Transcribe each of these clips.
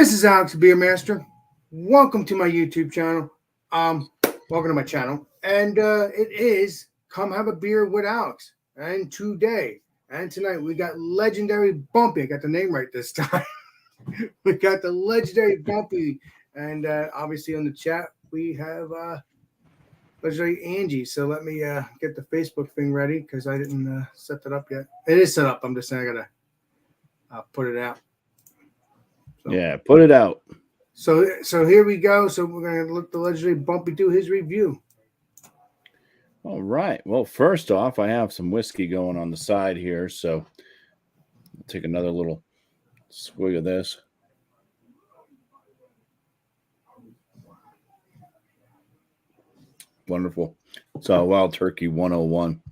This is Alex Beermaster. Welcome to my YouTube channel. Welcome to my channel. And it is Come Have a Beer with Alex. And today and tonight we got Legendary Bumpy. I got the name right this time. We got the Legendary Bumpy. And obviously on the chat we have Legendary Angie. So let me get the Facebook thing ready because I didn't set that up yet. It is set up. I'm just saying I got to put it out. So, yeah, put it out. So here we go. So we're going to let the Legendary Bumpy do his review. All right. Well, first off, I have some whiskey going on the side here. So I'll take another little swig of this. Wonderful. So Wild Turkey 101.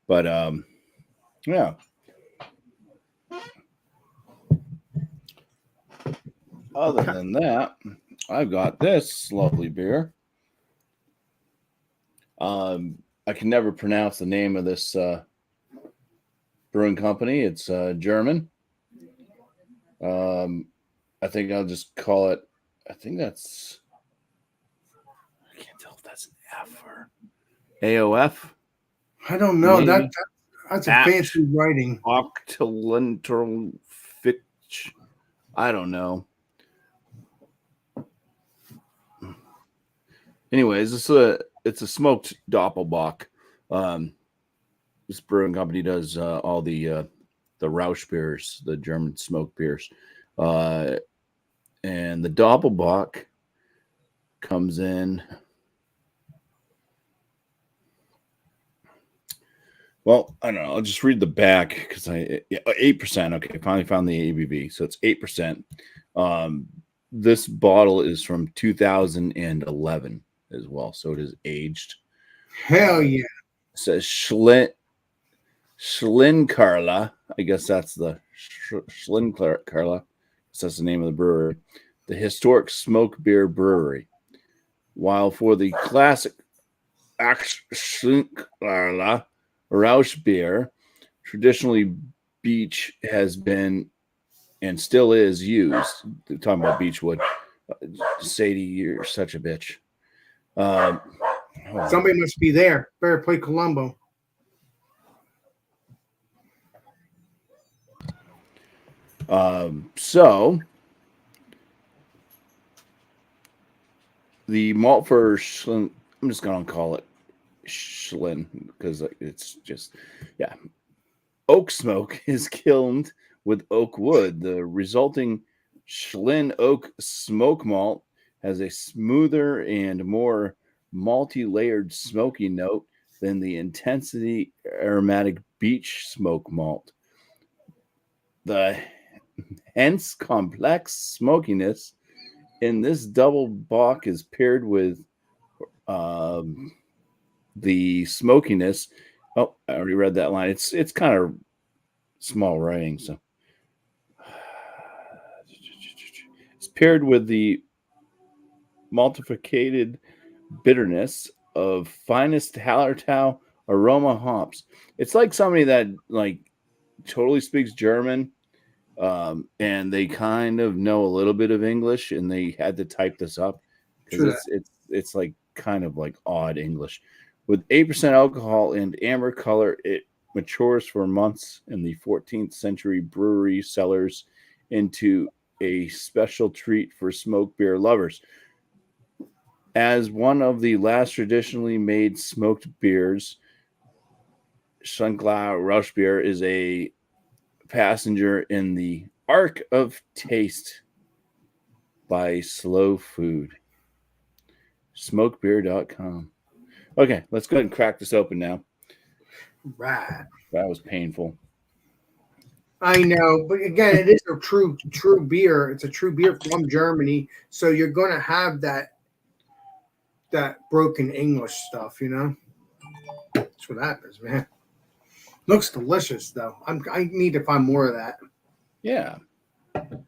But, yeah. Other than that, I've got this lovely beer. I can never pronounce the name of this brewing company. It's German. I think I'll just call it. I think that's. I can't tell if that's an F or AOF. I don't know. That's a fancy writing. Occidental Fitch. I don't know. Anyways, it's a smoked Doppelbock. This brewing company does all the Rausch beers, the German smoked beers, and the Doppelbock comes in. Well, I don't know. I'll just read the back because 8%. Okay, finally found the ABV, so it's 8%. This bottle is from 2011. As well, so it is aged. Hell yeah! It says Schlinkarla. I guess that's the Schlinkarla. So that's the name of the brewery. The historic smoke beer brewery. While for the classic Schlinkarla Rausch beer, traditionally beech has been and still is used. They're talking about Beechwood. Sadie, you're such a bitch. Somebody must be there. Better play Columbo. So the malt for Schlin, I'm just gonna call it Schlin because it's just oak smoke is kilned with oak wood. The resulting Schlin oak smoke malt has a smoother and more multi-layered smoky note than the intensity aromatic beech smoke malt. The hence complex smokiness in this double bock is paired with the smokiness. Oh, I already read that line. It's kind of small writing, so it's paired with the multiplicated bitterness of finest Hallertau aroma hops. It's like somebody that like totally speaks German, and they kind of know a little bit of English, and they had to type this up because it's like kind of like odd English. With 8% alcohol and amber color, it matures for months in the 14th century brewery cellars into a special treat for smoke beer lovers. As one of the last traditionally made smoked beers, Schlenkerla Rausch beer is a passenger in the Ark of Taste by Slow Food. Smokebeer.com. Okay, let's go ahead and crack this open now. Right. That was painful. I know, but again, it is a true beer. It's a true beer from Germany, so you're going to have that broken English stuff, you know. That's what happens, man. Looks delicious, though. I need to find more of that. Yeah.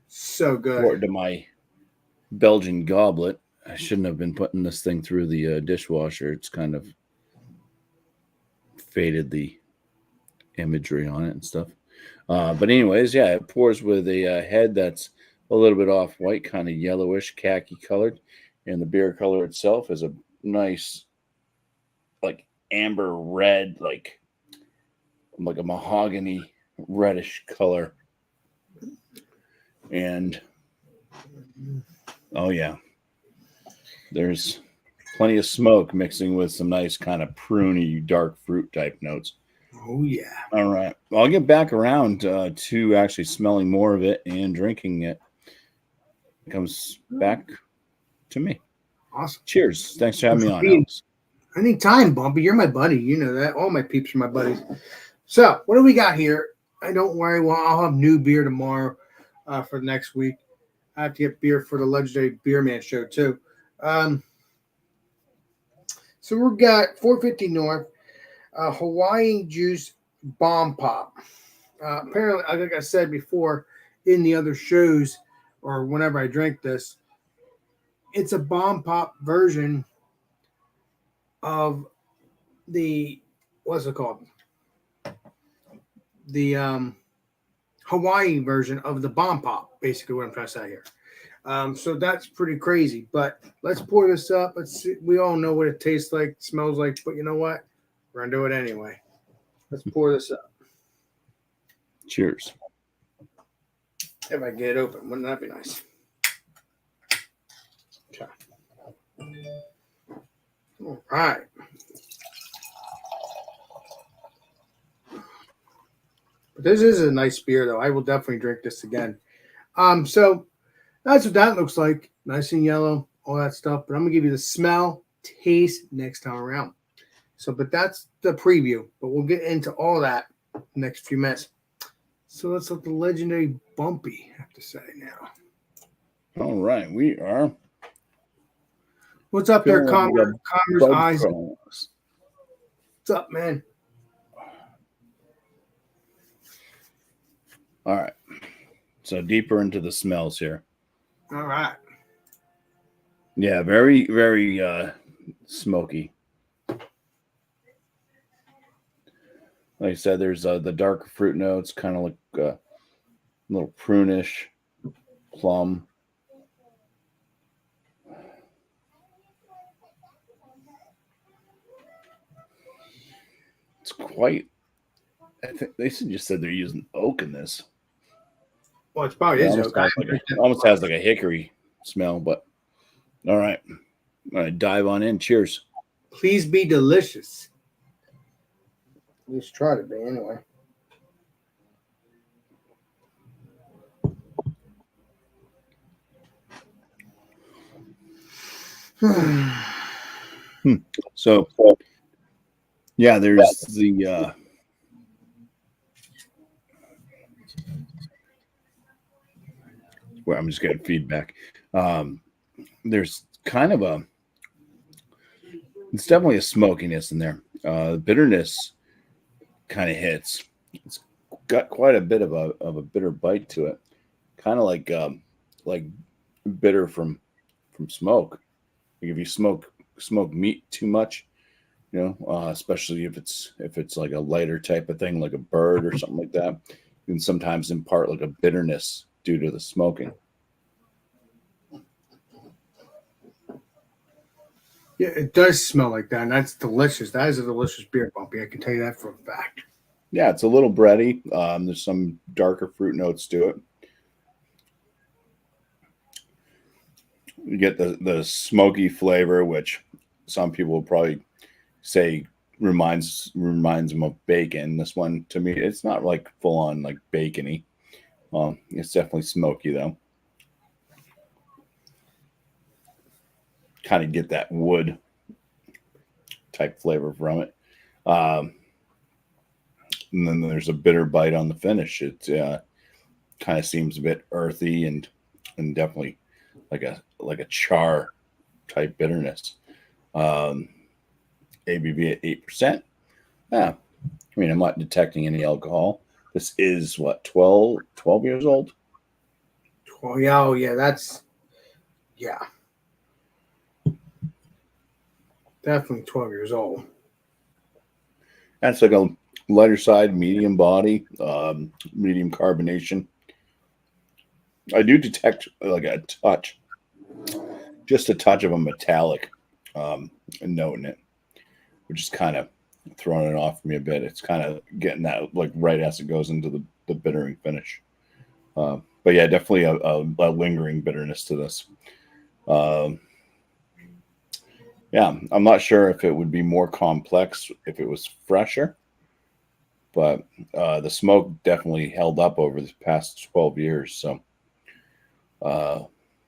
So good. According to my Belgian goblet, I shouldn't have been putting this thing through the dishwasher. It's kind of faded the imagery on it and stuff. But anyways, yeah, it pours with a head that's a little bit off white, kind of yellowish, khaki colored, and the beer color itself is a nice, like amber red, like a mahogany reddish color. And oh yeah, there's plenty of smoke mixing with some nice kind of pruny dark fruit type notes. Oh yeah. All right, I'll get back around to actually smelling more of it and drinking it. It comes back to me. Awesome. Cheers. Thanks for having me on, being- Alex. Anytime, Bumpy. You're my buddy. You know that. All my peeps are my buddies. So, what do we got here? I don't worry. Well, I'll have new beer tomorrow for next week. I have to get beer for the legendary Beer Man show too. So we've got 450 North Hawaiian Juice Bomb Pop. Apparently, like I said before in the other shows or whenever I drink this, it's a bomb pop version of the what's it called? The Hawaii version of the bomb pop, basically what I'm trying to say here. So that's pretty crazy. But let's pour this up. Let's see. We all know what it tastes like, smells like, but you know what? We're gonna do it anyway. Let's pour this up. Cheers. If I get it open, wouldn't that be nice? Okay. All right. But this is a nice beer, though. I will definitely drink this again. So that's what that looks like. Nice and yellow, all that stuff. But I'm gonna give you the smell, taste next time around. So, but that's the preview. But we'll get into all that next few minutes. So let's let the legendary Bumpy have to say now. All right, we are. What's up there, Filling Connor's Bud Eyes? Pros. What's up, man? All right. So deeper into the smells here. All right. Yeah, very, very smoky. Like I said, there's the darker fruit notes, kind of like a little prunish, plum. It's quite. I think they just said they're using oak in this. Well, it's probably It is almost, okay. almost has like a hickory smell, but all right. All right, dive on in. Cheers. Please be delicious. At least try to be anyway. So, yeah, there's the well, I'm just getting feedback. There's kind of it's definitely a smokiness in there. Bitterness kind of hits. It's got quite a bit of a bitter bite to it, kind of like bitter from smoke. Like if you smoke meat too much, you know, especially if it's like a lighter type of thing, like a bird or something like that, you can sometimes impart like a bitterness due to the smoking. Yeah, it does smell like that, and that's delicious. That is a delicious beer, Bumpy. I can tell you that for a fact. Yeah, it's a little bready. There's some darker fruit notes to it. You get the smoky flavor, which some people will probably say reminds them of bacon. This one, to me, it's not like full on like bacony. It's definitely smoky though. Kind of get that wood type flavor from it. And then there's a bitter bite on the finish. It kind of seems a bit earthy and definitely like a char type bitterness. ABV at 8%. Yeah, I mean, I'm not detecting any alcohol. This is what, 12 years old? Oh yeah, that's definitely 12 years old. That's like a lighter side, medium body, medium carbonation. I do detect like a touch, just a touch of a metallic note in it, which is kind of throwing it off me a bit. It's kind of getting that like right as it goes into the bittering finish. But yeah, definitely a lingering bitterness to this. Yeah, I'm not sure if it would be more complex if it was fresher, but the smoke definitely held up over the past 12 years. So,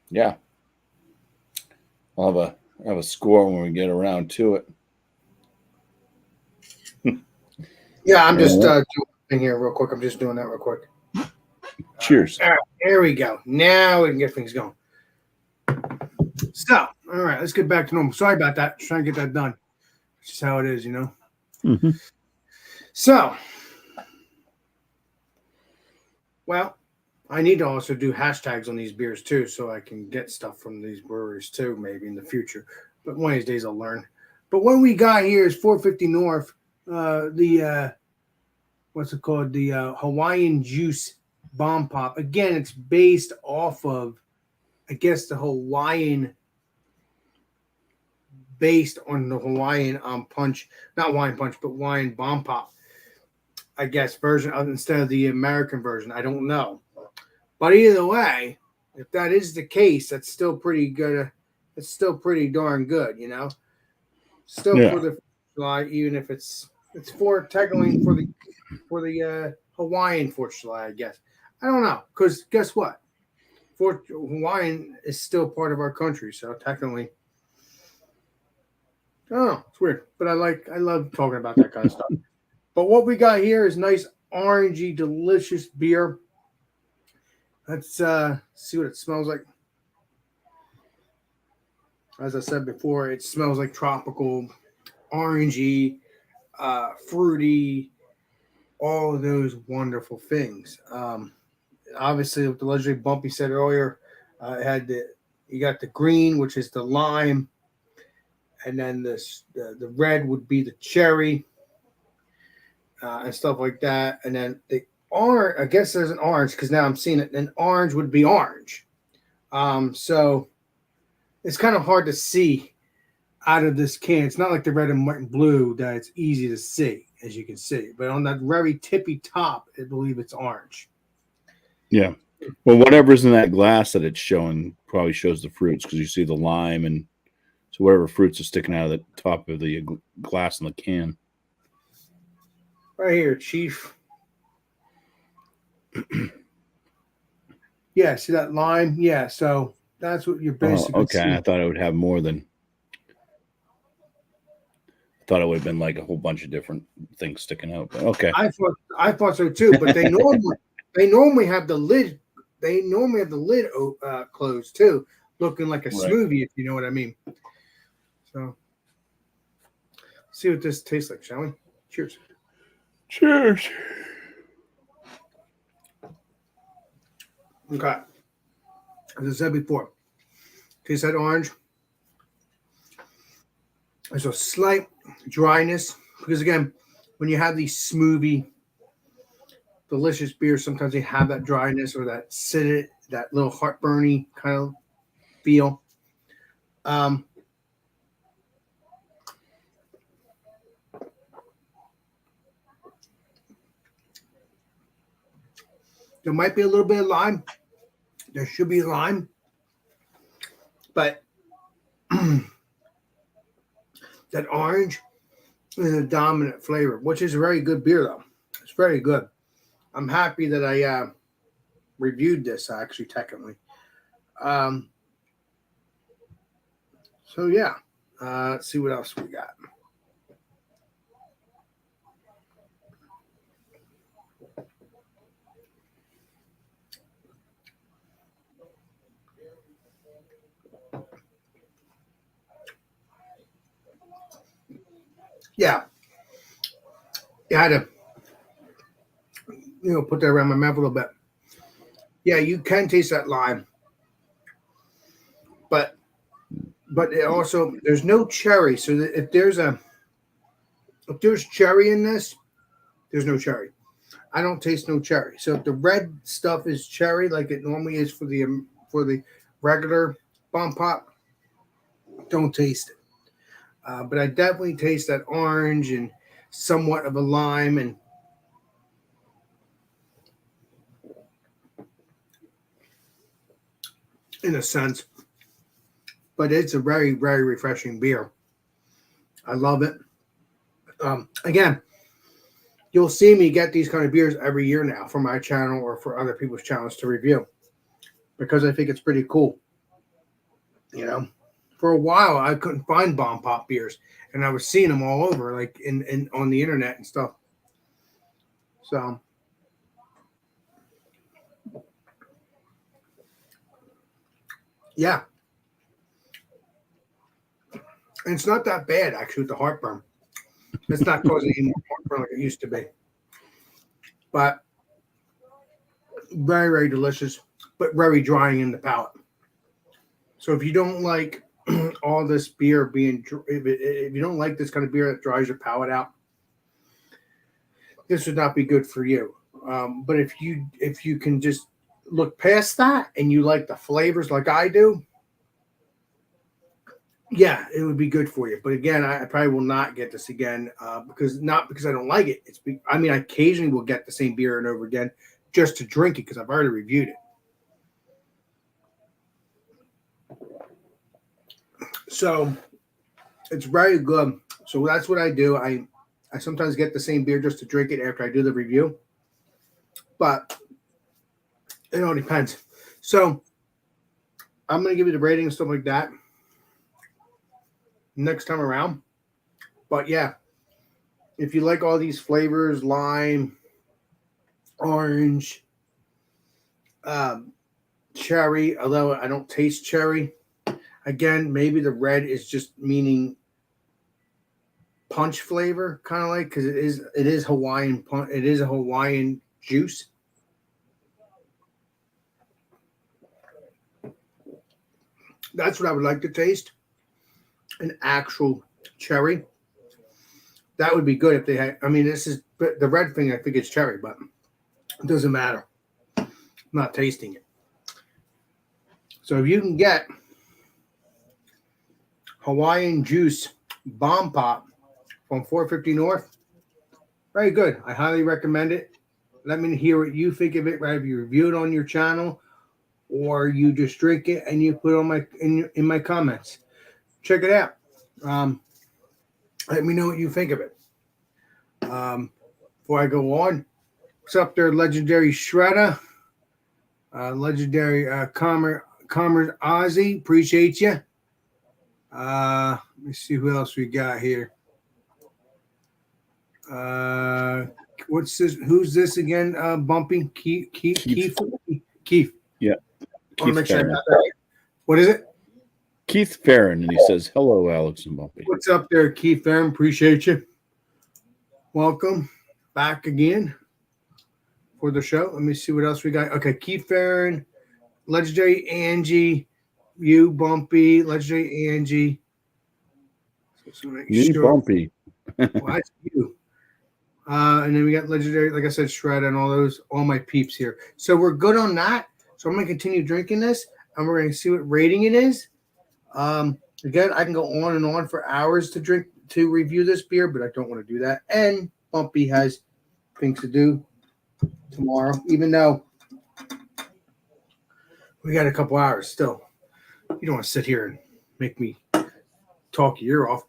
yeah, I'll have a score when we get around to it. Yeah, I'm just doing a thing here real quick. I'm just doing that real quick. Cheers. All right, there we go. Now we can get things going. So, all right, let's get back to normal. Sorry about that. Just trying to get that done. It's just how it is, you know. Mm-hmm. So, well, I need to also do hashtags on these beers too, so I can get stuff from these breweries too, maybe in the future. But one of these days I'll learn. But what we got here is 450 North, what's it called? The Hawaiian Juice Bomb Pop. Again, it's based off of, I guess, the Hawaiian, based on the Hawaiian punch, not Hawaiian punch, but Hawaiian Bomb Pop, I guess, version of, instead of the American version. I don't know. But either way, if that is the case, that's still pretty good. It's still pretty darn good, you know. Still for the July, even if it's for technically for the Hawaiian 4th of July, I guess. I don't know, because guess what? Hawaiian is still part of our country, so technically, oh, it's weird. But I love talking about that kind of stuff. But what we got here is nice orangey, delicious beer. Let's see what it smells like. As I said before, it smells like tropical, orangey, fruity, all of those wonderful things. Obviously, with the legendary Bumpy said earlier, you got the green, which is the lime, and then the red would be the cherry, and stuff like that. And then the orange, I guess there's an orange because now I'm seeing it. And orange would be orange. So it's kind of hard to see out of this can. It's not like the red and white and blue that it's easy to see, as you can see. But on that very tippy top, I believe it's orange. Yeah. Well, whatever's in that glass that it's showing probably shows the fruits because you see the lime and so whatever fruits are sticking out of the top of the glass in the can. Right here, Chief. Yeah, see that lime? Yeah, so that's what you're basically okay. seeing. I thought it would have more than. I thought it would have been like a whole bunch of different things sticking out. But okay. I thought so too. But they normally have the lid. They normally have the lid closed too, looking like a smoothie, if you know what I mean. So, see what this tastes like, shall we? Cheers. Cheers. Okay. As I said before, taste that orange. There's a slight dryness because, again, when you have these smoothie, delicious beers, sometimes they have that dryness or that that little heartburny kind of feel. There might be a little bit of lime. There should be lime. But that orange is a dominant flavor, which is a very good beer, though. It's very good. I'm happy that I reviewed this, actually, technically. So, yeah. Let's see what else we got. Yeah. I had to, put that around my mouth a little bit. Yeah, you can taste that lime. But it also, there's no cherry. So if there's cherry in this, there's no cherry. I don't taste no cherry. So if the red stuff is cherry, like it normally is for the regular bomb pop, don't taste it. But I definitely taste that orange and somewhat of a lime, and in a sense, but it's a very, very refreshing beer. I love it. Again, you'll see me get these kind of beers every year now for my channel or for other people's channels to review because I think it's pretty cool. You know, for a while I couldn't find bomb pop beers, and I was seeing them all over, like in on the internet and stuff. So yeah, and it's not that bad actually with the heartburn. It's not causing any more heartburn like it used to be, but very, very delicious, but very drying in the palate. So if you don't like all this beer being, if you don't like this kind of beer that dries your palate out, this would not be good for you. But if you can just look past that and you like the flavors like I do, yeah, it would be good for you. But again, I probably will not get this again because I don't like it. I mean, I occasionally will get the same beer and over again just to drink it because I've already reviewed it. So it's very good. So that's what I do. I sometimes get the same beer just to drink it after I do the review. But it all depends. So I'm going to give you the rating and stuff like that next time around. But yeah, if you like all these flavors, lime, orange, cherry, although I don't taste cherry. Again, maybe the red is just meaning punch flavor, kind of like, because it is Hawaiian punch. It is a Hawaiian juice. That's what I would like to taste. An actual cherry. That would be good if they had. I mean, this is the red thing. I think it's cherry, but it doesn't matter. I'm not tasting it. So if you can get Hawaiian juice bomb pop from 450 North, very good. I highly recommend it. Let me hear what you think of it. Whether you review it on your channel or you just drink it and you put it on in my comments. Check it out. Let me know what you think of it. Before I go on, what's up there, legendary Shredder, legendary Commerce Ozzy, appreciate you. Let me see who else we got here. What's this? Who's this again? Bumping Keith. Yeah. Keith Farron. What is it? Keith Farron, and he says, "Hello, Alex and Bumpy." What's up there, Keith Farron? Appreciate you. Welcome back again for the show. Let me see what else we got. Okay, Keith Farron, legendary Angie, you Bumpy, legendary Angie. You Bumpy. Well, that's you. And then we got legendary, like I said, Shred and all my peeps here. So we're good on that. So I'm going to continue drinking this, and we're going to see what rating it is. Again, I can go on and on for hours to review this beer, but I don't want to do that. And Bumpy has things to do tomorrow, even though we got a couple hours still. You don't want to sit here and make me talk your ear off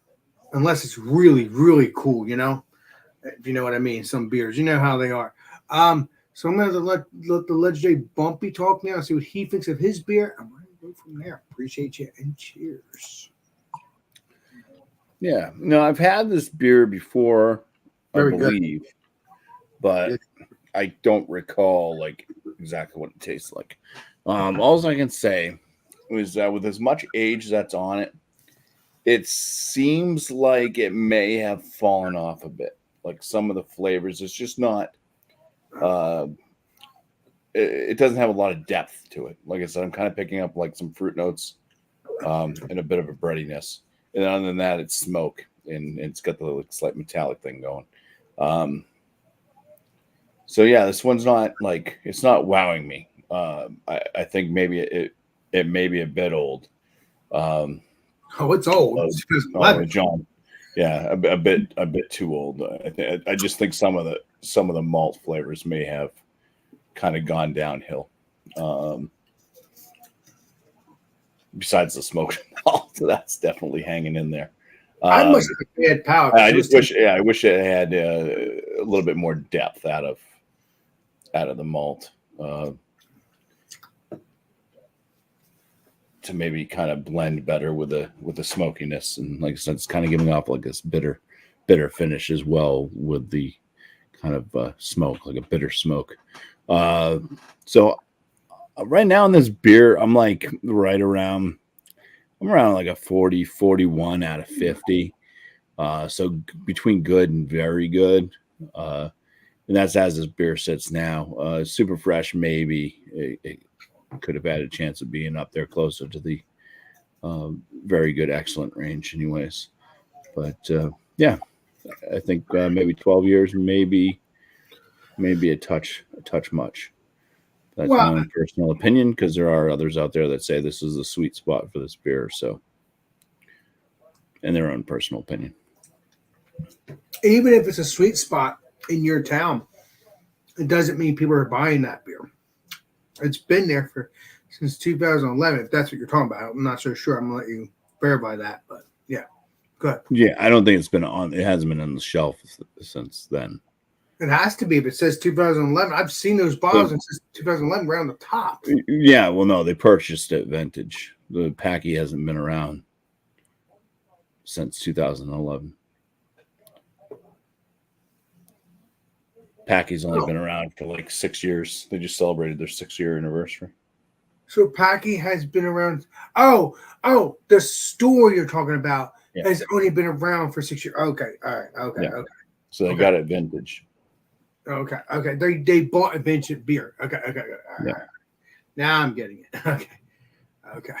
unless it's really, really cool, you know? If you know what I mean, some beers, you know how they are. So I'm going to let the legendary Bumpy talk now and see what he thinks of his beer. I'm going to go from there. Appreciate you and cheers. Yeah, no, I've had this beer before, Very I believe, good. But I don't recall like exactly what it tastes like. All I can say is that with as much age that's on it, it seems like it may have fallen off a bit. Like some of the flavors, it's just not. It doesn't have a lot of depth to it. Like I said, I'm kind of picking up like some fruit notes, and a bit of a breadiness. And other than that, it's smoke, and it's got the like, slight metallic thing going. So yeah, this one's not like it's not wowing me. I think maybe it may be a bit old. Um, Oh, it's old. oh, It's oh, 2011. John, yeah, a bit too old. I just think some of the malt flavors may have kind of gone downhill. Um, Besides the smoke, so that's definitely hanging in there. I must Um, have a bad palate because I it was just wish, yeah, I wish it had a little bit more depth out of the malt to maybe kind of blend better with the smokiness, and like I said, it's kind of giving off like this bitter finish as well with the kind of smoke, like a bitter smoke. Uh, so right now in this beer, I'm like I'm around like a 40, 41 out of 50. So between good and very good. And that's as this beer sits now. Super fresh, maybe it could have had a chance of being up there closer to the very good, excellent range, anyways. But yeah, I think maybe 12 years, maybe a touch much. That's my well, own personal opinion because there are others out there that say this is the sweet spot for this beer. So, in their own personal opinion. even if it's a sweet spot in your town, it doesn't mean people are buying that beer. It's been there for since 2011. If that's what you're talking about, I'm not so sure. I'm gonna let you verify that, but yeah, good. Yeah, I don't think it's been on. It hasn't been on the shelf since then. It has to be if it says 2011. I've seen those But bottles and it says 2011 around the top. yeah, well, no, they purchased it vintage. The Packy hasn't been around since 2011. Packy's only Oh, been around for like 6 years. They just celebrated their 6 year anniversary. so Packy has been around. Oh, the store you're talking about Yeah, has only been around for 6 years. Okay, all right, okay, yeah. okay, So they okay, got it vintage. okay. They bought a Vincent beer. Okay, okay, all Yeah, right. Now I'm getting it. Okay, okay.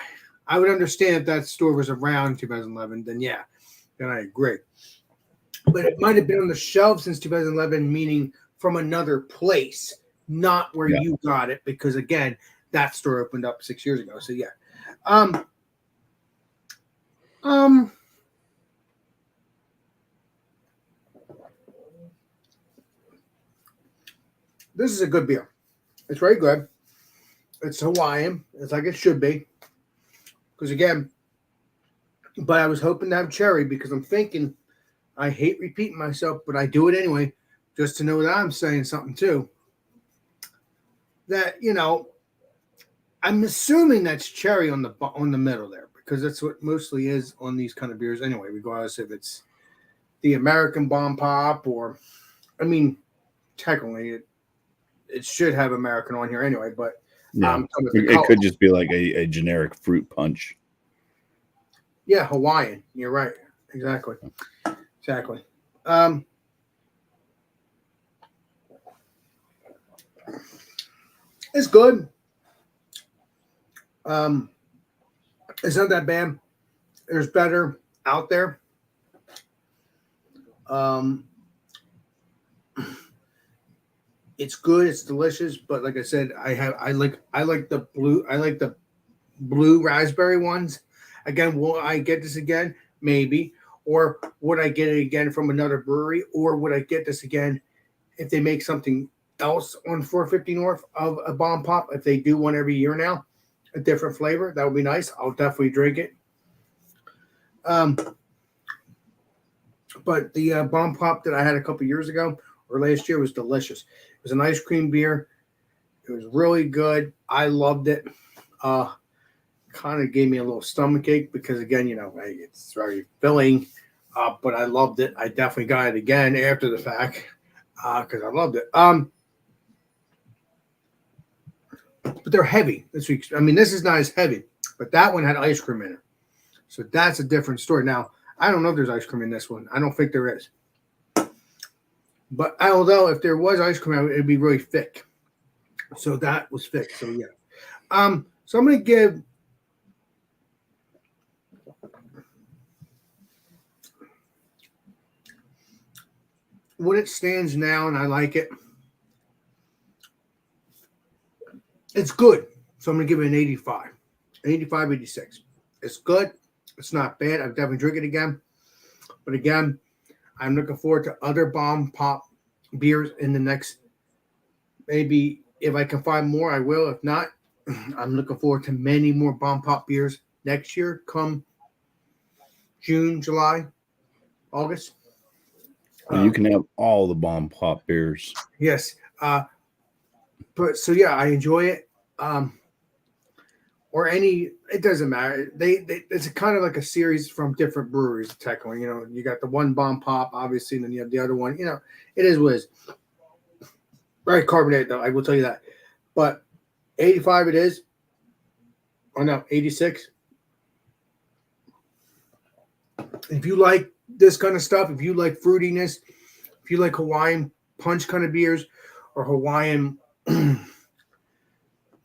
I would understand if that store was around 2011. Then yeah, then I agree. But it might have been on the shelf since 2011, meaning from another place, not where yeah. you got it, because again, that store opened up 6 years ago. So yeah. Um, um, this is a good beer. It's very good. It's Hawaiian. It's like it should be. Because again, but I was hoping to have cherry because I'm thinking I hate repeating myself, but I do it anyway, just to know that I'm saying something too. That I'm assuming that's cherry on the middle there because that's what mostly is on these kind of beers anyway, regardless if it's the American Bomb Pop or, I mean, technically it should have American on here anyway, but Yeah. I'm talking about the It color. could just be like a generic fruit punch. Yeah, Hawaiian. You're right. Exactly. Exactly. Um, it's good. Um, it's not that bad. There's better out there. Um, it's good. It's delicious. But like I said, I like the blue raspberry ones. Again, will I get this again? Maybe. Or would I get it again from another brewery? Or would I get this again if they make something else on 450 North of a bomb pop? If they do one every year now, a different flavor, that would be nice. I'll definitely drink it. Um, but the bomb pop that I had a couple years ago or last year was delicious. It was an ice cream beer. It was really good. I loved it. Kind of gave me a little stomach ache because again, it's very filling. But I loved it. I definitely got it again after the fact because I loved it. But they're heavy this week. I mean, this is not as heavy, but that one had ice cream in it, so that's a different story. Now, I don't know if there's ice cream in this one. I don't think there is. But although if there was ice cream, it'd be really thick. So that was thick. So yeah. So I'm gonna give what it stands now, and I like it. It's good. So I'm going to give it an 85. 85, 86. It's good. It's not bad. I'll definitely drink it again. But again, I'm looking forward to other bomb pop beers in the next, maybe if I can find more, I will. If not, I'm looking forward to many more bomb pop beers next year come June, July, August. You can have all the bomb pop beers. Yes. But so yeah, I enjoy it. Or any, it doesn't matter. They it's kind of like a series from different breweries. Technically, you know, you got the one bomb pop, obviously, and then you have the other one. You know, it is what it is. Very carbonated, though. I will tell you that. But 85, it is. Oh no, 86. If you like this kind of stuff, if you like fruitiness, if you like Hawaiian punch kind of beers or Hawaiian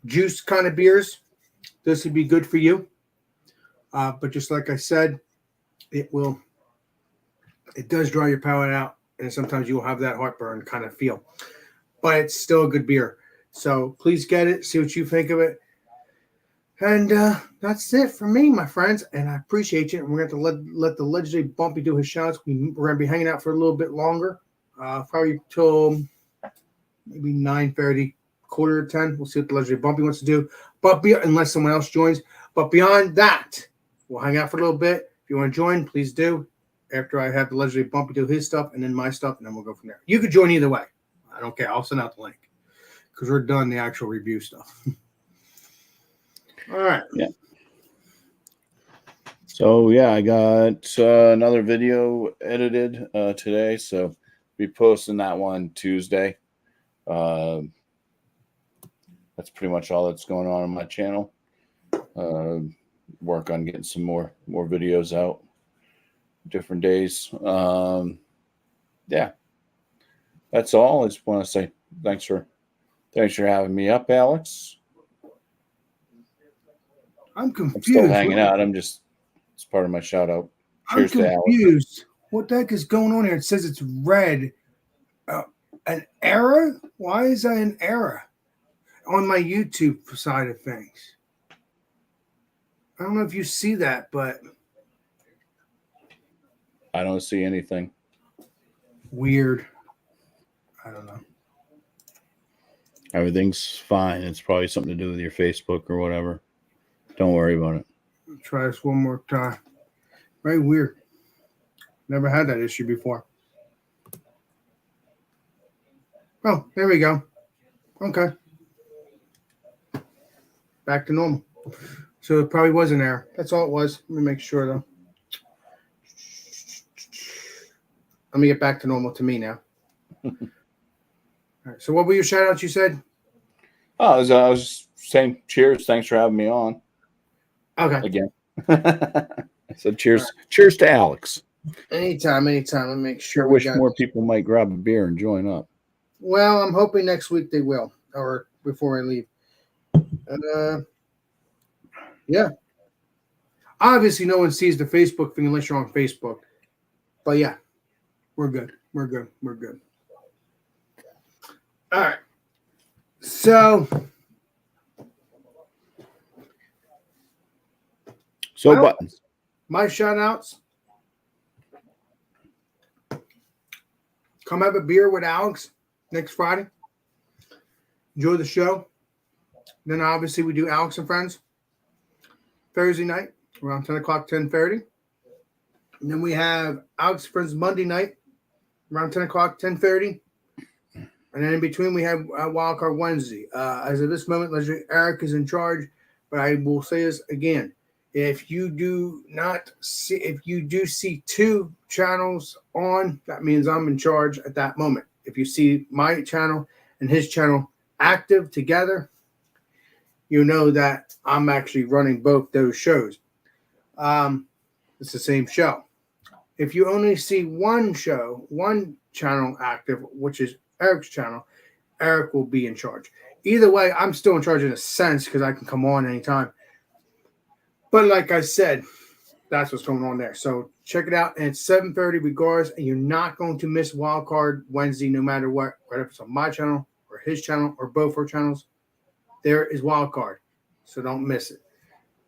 juice kind of beers, this would be good for you. But just like I said, it does dry your palate out, and sometimes you will have that heartburn kind of feel. But it's still a good beer. So please get it, see what you think of it. And that's it for me, my friends. And I appreciate you. And we're going to let the legendary Bumpy do his shots. We're going to be hanging out for a little bit longer, probably till maybe 9:30, quarter to 10. We'll see what the legendary Bumpy wants to do. But unless someone else joins. But beyond that, we'll hang out for a little bit. If you want to join, please do. After I have the legendary Bumpy do his stuff and then my stuff, and then we'll go from there. You could join either way. I don't care. I'll send out the link because we're done the actual review stuff. All right. Yeah. So yeah, I got another video edited today, so be posting that one Tuesday. That's pretty much all that's going on my channel. Work on getting some more videos out different days. Yeah, that's all. I just want to say thanks for having me up, Alex. I'm confused. I'm still hanging out. It's part of my shout out. Cheers I'm to Alex. confused. What the heck is going on here? It says it's red. An error? Why is that an error on my YouTube side of things? I don't know if you see that, but I don't see anything. Weird. I don't know. Everything's fine. It's probably something to do with your Facebook or whatever. Don't worry about it. Let's try this one more time. Very weird. Never had that issue before. Oh, there we go. Okay. Back to normal. So it probably was an error. That's all it was. Let me make sure, though. Let me get back to normal to me now. All right. So what were your shout-outs you said? Oh, I was saying cheers. Thanks for having me on. Okay. Again. So cheers. Right. Cheers to Alex. Anytime. Let me make sure. I wish more people might grab a beer and join up. Well, I'm hoping next week they will, or before I leave. Yeah. Obviously, no one sees the Facebook thing unless you're on Facebook. But yeah, we're good. We're good. All right. So buttons. My shout outs. Come have a beer with Alex next Friday. Enjoy the show. Then obviously we do Alex and Friends Thursday night around 10 o'clock, 10:30. And then we have Alex and Friends Monday night around 10 o'clock, 10:30. And then in between we have Wildcard Wednesday. As of this moment, Eric is in charge, but I will say this again. If you do see two channels on, that means I'm in charge at that moment. If you see my channel and his channel active together, you know that I'm actually running both those shows. It's the same show. If you only see one channel active, which is Eric's channel, Eric will be in charge. Either way, I'm still in charge in a sense because I can come on anytime. But like I said, that's what's going on there. So check it out. And it's 7:30 regardless, and you're not going to miss Wildcard Wednesday no matter what, whether it's on my channel or his channel or both our channels. there is Wild Card. So don't miss it.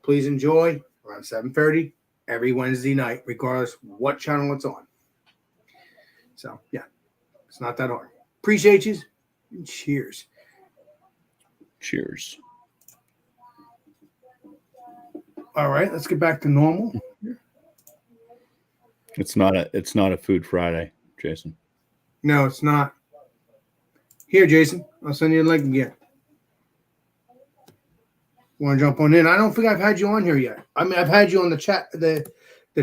Please enjoy around 7:30 every Wednesday night, regardless what channel it's on. So, yeah, it's not that hard. Appreciate you. And cheers. Cheers. All right, let's get back to normal. It's not a Food Friday, Jason. No, it's not. Here, Jason, I'll send you a link again. Want to jump on in? I don't think I've had you on here yet. I mean, I've had you on the chat, the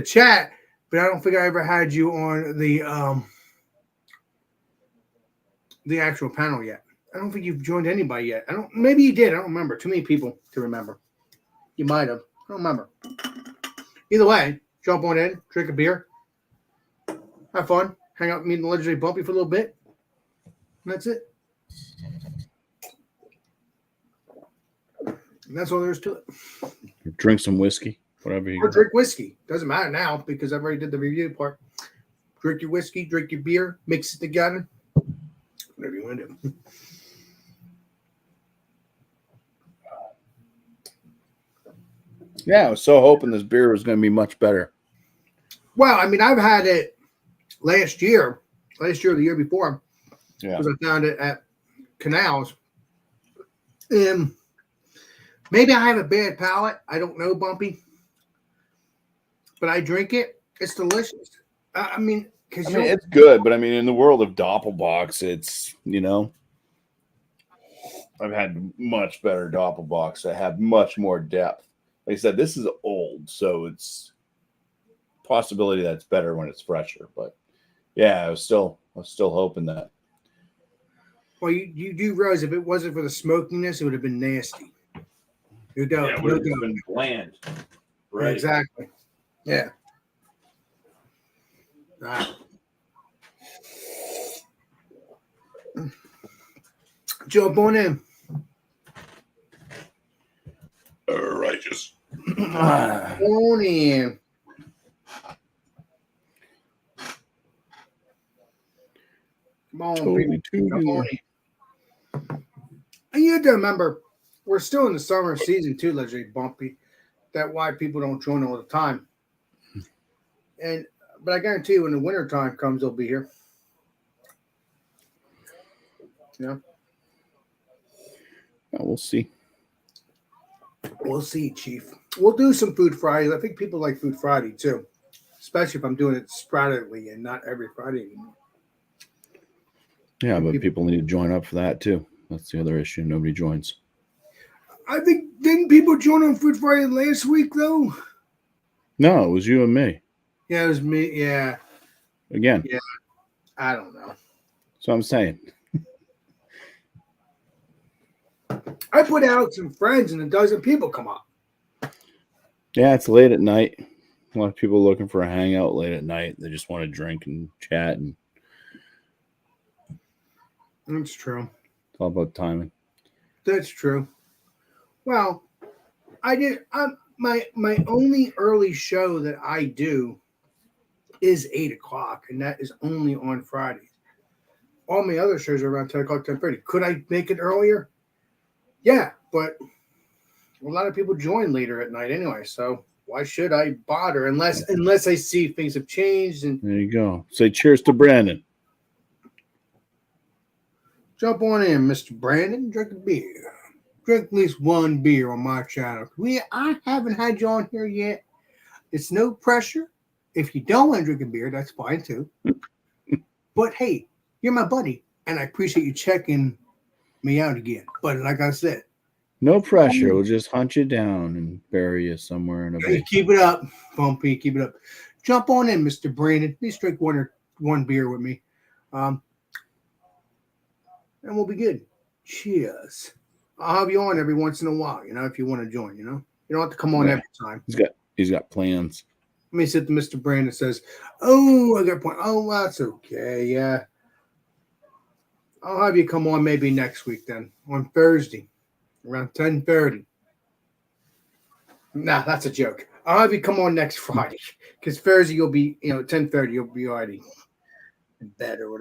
chat, but I don't think I ever had you on the actual panel yet. I don't think you've joined anybody yet. Maybe you did. I don't remember. Too many people to remember. You might have. I don't remember. Either way, jump on in, drink a beer, have fun, hang out with me and the legendary Bumpy for a little bit. And that's it. And that's all there is to it. Drink some whiskey, whatever you Or drink whiskey. Doesn't matter now because I've already did the review part. Drink your whiskey, drink your beer, mix it together. Whatever you want to do. Yeah, I was so hoping this beer was going to be much better. Well, I mean, I've had it last year or the year before. Yeah. Because I found it at Canals. Maybe I have a bad palate. I don't know, Bumpy. But I drink it. It's delicious. I mean, it's good, but I mean, in the world of Doppelbocks, it's, I've had much better Doppelbocks that have much more depth. Like I said, this is old, so it's possibility that it's better when it's fresher. But yeah, I was still hoping that. Well, you do realize if it wasn't for the smokiness, it would have been nasty. It would have been bland. Right. Exactly. Yeah. Jump on in. Righteous. On in. Come on, people. Come on in. And you have to remember, we're still in the summer season too, legendary Bumpy. That's why people don't join all the time. But I guarantee you, when the winter time comes, they'll be here. Yeah. We'll see. We'll see, Chief. We'll do some Food Fridays. I think people like Food Friday too, especially if I'm doing it sporadically and not every Friday anymore. Yeah, but people need to join up for that too. That's the other issue. Nobody joins. I think, didn't people join on Food Friday last week though? No, it was you and me. Yeah, it was me. Yeah. Again. Yeah. I don't know. So I'm saying. I put Alex and friends and a dozen people come up. Yeah, it's late at night. A lot of people looking for a hangout late at night. They just want to drink and chat, and that's true. It's all about timing. That's true. Well, I did. My only early show that I do is 8:00, and that is only on Fridays. All my other shows are around 10:00, 10:30. Could I make it earlier? Yeah, but a lot of people join later at night anyway, so why should I bother unless I see things have changed? And there you go. Say cheers to Brandon. Jump on in, Mr. Brandon. Drink a beer. Drink at least one beer on my channel. I haven't had you on here yet. It's no pressure. If you don't want to drink a beer, that's fine too. But hey, you're my buddy, and I appreciate you checking me out again. But like I said, no pressure. We'll just hunt you down and bury you somewhere in a bay. Keep it up, Bumpy. Keep it up. Jump on in, Mr. Brandon. Please drink one beer with me. And we'll be good. Cheers. I'll have you on every once in a while, if you want to join, You don't have to come on every time. He's got plans. Let me sit to Mr. Brandon says, oh, I got a point. Oh, that's okay. Yeah. I'll have you come on maybe next week then, on Thursday, around 10:30. Nah, that's a joke. I'll have you come on next Friday, because Thursday you'll be, 10:30, you'll be already in bed or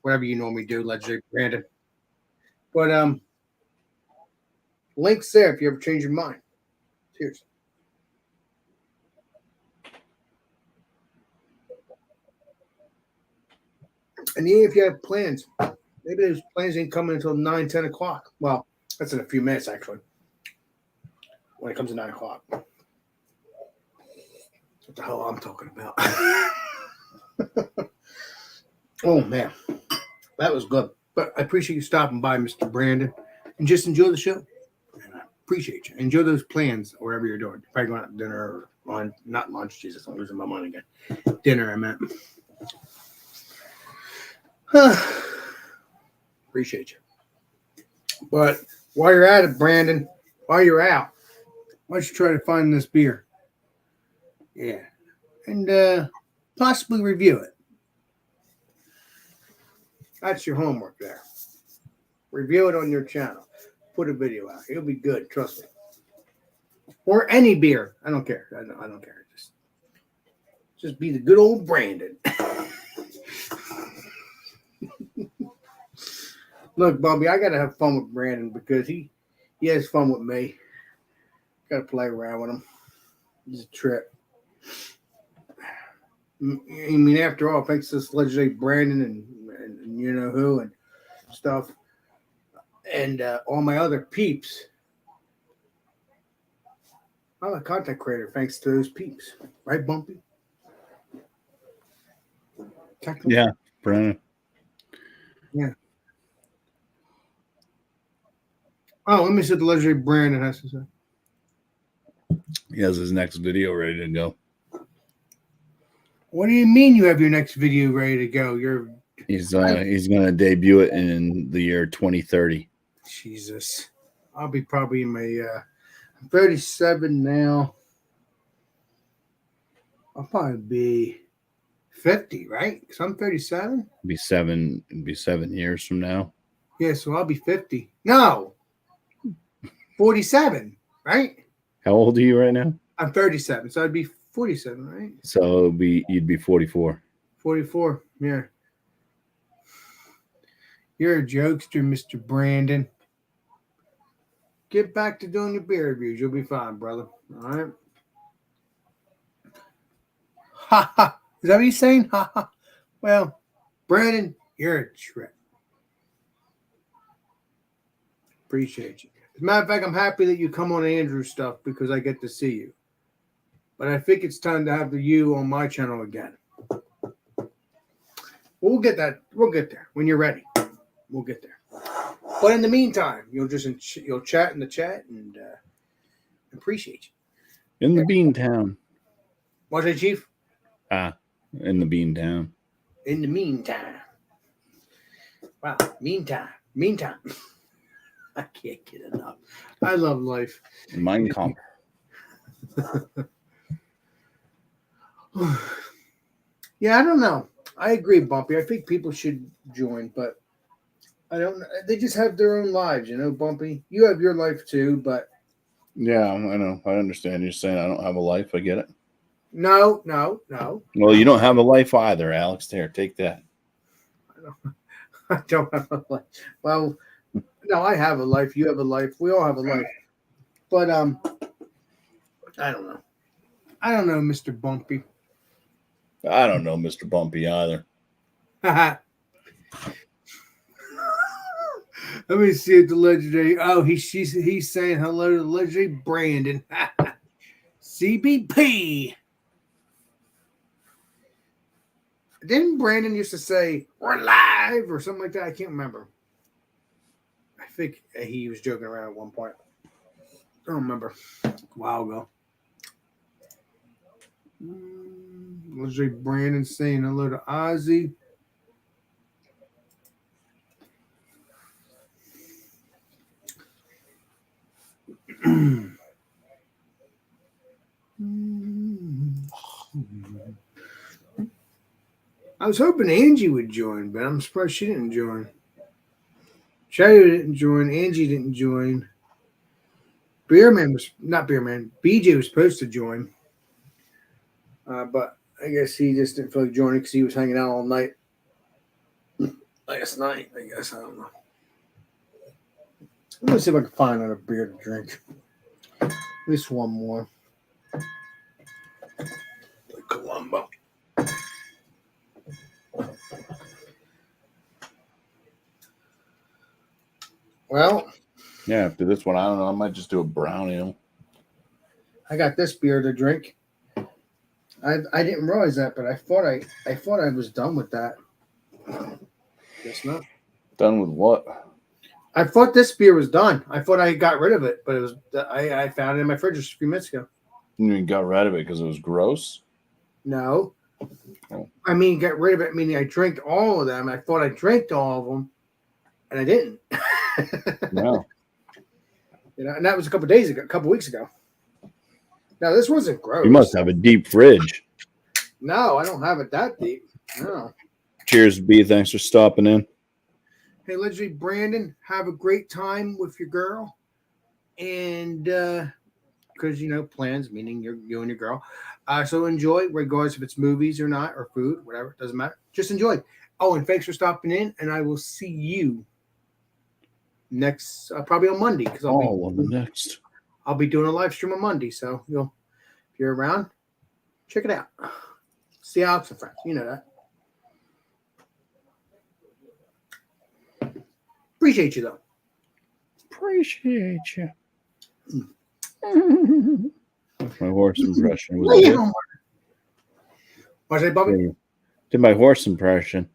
whatever you normally do, legendary Brandon. But Links there if you ever change your mind. Cheers. And even if you have plans, maybe those plans ain't coming until 9, 10 o'clock. Well, that's in a few minutes, actually, when it comes to 9 o'clock. What the hell I'm talking about? Oh, man. That was good. But I appreciate you stopping by, Mr. Brandon. And just enjoy the show. And I appreciate you. Enjoy those plans, wherever you're doing. You're probably going out to dinner or lunch. Not lunch, Jesus. I'm losing my mind again. Dinner, I meant. Appreciate you. But while you're at it, Brandon, while you're out, why don't you try to find this beer? Yeah. And possibly review it. That's your homework there. Review it on your channel. Put a video out. It'll be good. Trust me. Or any beer. I don't care. I don't care. Just be the good old Brandon. Look, Bobby, I got to have fun with Brandon because he has fun with me. Got to play around with him. It's a trip. I mean, after all, thanks to this legendary Brandon and you know who and stuff, and all my other peeps, I'm a content creator thanks to those peeps. Right, Bumpy? Technically. Yeah, Brandon. Yeah. Oh, let me see what the legendary Brandon has to say. He has his next video ready to go. What do you mean you have your next video ready to go? He's gonna debut it in the year 2030. Jesus. I'll be probably in my I'm 37 now. I'll probably be 50, right? Because I'm 37. It'd be 7 years from now. Yeah, so I'll be 50. No. 47, right? How old are you right now? I'm 37, so I'd be 47, right? So you'd be 44. 44, yeah. You're a jokester, Mr. Brandon. Get back to doing your beer reviews. You'll be fine, brother. All right? Ha ha. Is that what he's saying? Ha ha. Well, Brandon, you're a trip. Appreciate you. As a matter of fact, I'm happy that you come on Andrew's stuff because I get to see you. But I think it's time to have you on my channel again. We'll get that. We'll get there when you're ready. We'll get there. But in the meantime, you'll chat in the chat and appreciate you. In the Bean Town. What's that, Chief? In the Bean Town. In the meantime. Wow. Meantime. I can't get enough. I love life. Mein Kampf. Yeah, I don't know. I agree, Bumpy. I think people should join, but I don't know. They just have their own lives, you know, Bumpy. You have your life too, but Yeah, I know. I understand. You're saying I don't have a life. I get it. no. Well, you don't have a life either, Alex. There, take that. I don't have a life. Well, no, I have a life. You have a life. We all have a life. But I don't know. I don't know, Mr. Bumpy. I don't know, Mr. Bumpy either. Let me see if the legendary. Oh, he's saying hello to the legendary Brandon. CBP. Didn't Brandon used to say we're live or something like that? I can't remember. I think he was joking around at one point. I don't remember. A while ago. Legendary Brandon saying hello to Ozzy. I was hoping Angie would join, but I'm surprised she didn't join. Shadow didn't join. Angie didn't join. BJ was supposed to join. But I guess he just didn't feel like joining because he was hanging out all night last night. I guess. I don't know. Let me see if I can find another beer to drink. At least one more. Columbo. Well, Yeah, after this one, I don't know. I might just do a brown ale. I got this beer to drink. I didn't realize that, but I thought I was done with that. Guess not. Done with what? I thought this beer was done. I thought I got rid of it, but it was. I found it in my fridge just a few minutes ago. You got rid of it because it was gross? No, Oh. I mean get rid of it. Meaning I drank all of them. I thought I drank all of them, and I didn't. No. You know, and that was a couple days ago, a couple weeks ago. Now this wasn't gross. You must have a deep fridge. No, I don't have it that deep. No. Cheers, B. Thanks for stopping in. Hey, Legendary Brandon, have a great time with your girl, and because you know plans, meaning you and your girl. So enjoy, regardless if it's movies or not, or food, whatever, doesn't matter. Just enjoy. Oh, and thanks for stopping in, and I will see you next, probably on Monday, because On the next. I'll be doing a live stream on Monday. So if you're around, check it out. See Alex and friends, you know that. Appreciate you though. Appreciate you. My horse impression was good. What's that, Bobby? Did my horse impression.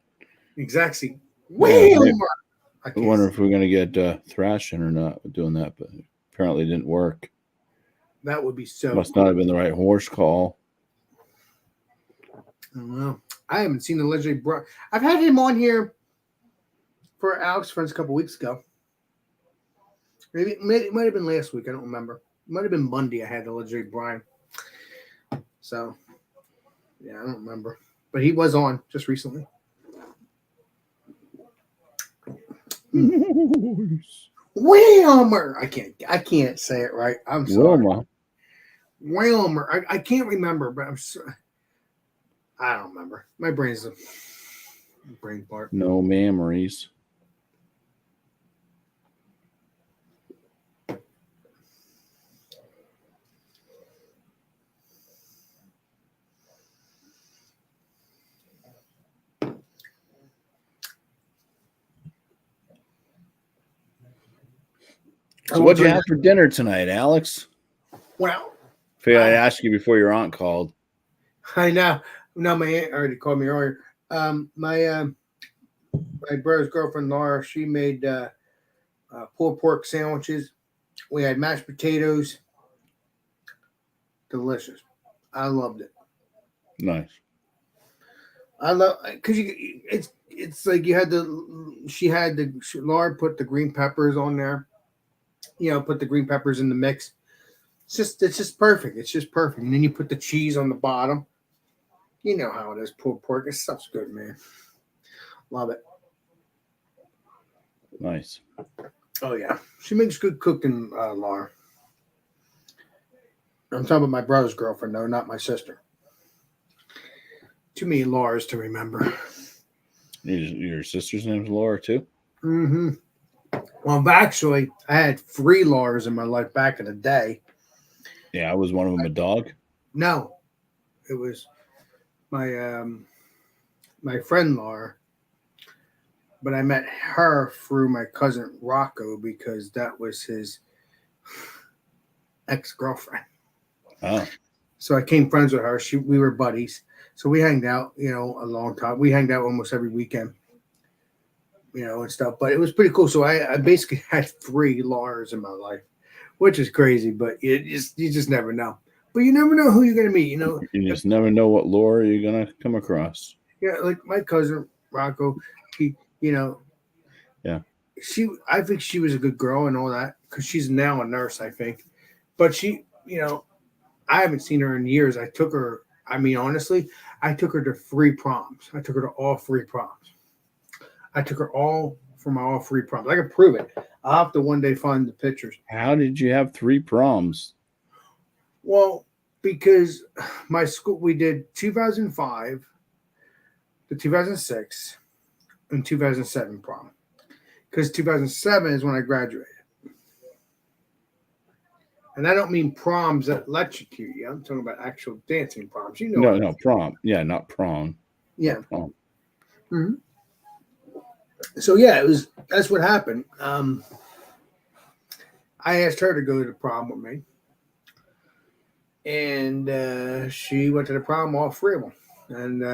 Exactly. Yeah, I I wonder if we're gonna get thrashing or not doing that, but apparently it didn't work. That would be so. Must not have been the right horse call. I don't know. I haven't seen the legendary bro. I've had him on here for Alex Friends a couple weeks ago. Maybe it might have been last week. I don't remember. It might have been Monday. I had the legendary Brian. So yeah, I don't remember. But he was on just recently. Wilmer. I can't say it right. I'm sorry. Wilmer. I can't remember, but I don't remember. My brain's a brain part. No memories. So what'd you have for dinner tonight, Alex? Well, I figured I'd ask you before your aunt called. I know. No, my aunt already called me earlier. My brother's girlfriend Laura, she made pulled pork sandwiches. We had mashed potatoes. Delicious. I loved it. Nice. I love because it's like Laura put the green peppers on there. You know, put the green peppers in the mix. It's just perfect. It's just perfect. And then you put the cheese on the bottom. You know how it is, pulled pork. This stuff's good, man. Love it. Nice. Oh yeah, she makes good cooking, Laura. I'm talking about my brother's girlfriend, though, not my sister. Too many Lauras to remember. Your sister's name's Laura too? Mm-hmm. Well, actually, I had 3 Lauras in my life back in the day. Yeah, was one of them a dog? No, it was my my friend Laura, but I met her through my cousin Rocco because that was his ex-girlfriend. Oh. So I came friends with her. We were buddies. So we hanged out, you know, a long time. We hanged out almost every weekend, you know, and stuff. But it was pretty cool. So I basically had 3 Lauras in my life, which is crazy, but you just never know. But you never know who you're going to meet, you know. You just never know what Laura you're going to come across. Yeah, like my cousin Rocco, he, you know. Yeah. I think she was a good girl and all that because she's now a nurse, I think. But she, you know, I haven't seen her in years. I took her, I mean, honestly, I took her to 3 proms. I took her to all 3 proms. I took her all 3 proms. I can prove it. I'll have to one day find the pictures. How did you have 3 proms? Well, because my school, we did 2005, the 2006, and 2007 prom. Because 2007 is when I graduated. And I don't mean proms that electrocute you. I'm talking about actual dancing proms. You know No, what? no, prom. Yeah, not prom. Yeah. Prom. hmm So yeah, that's what happened. I asked her to go to the prom with me, and she went to the prom, all three of them. And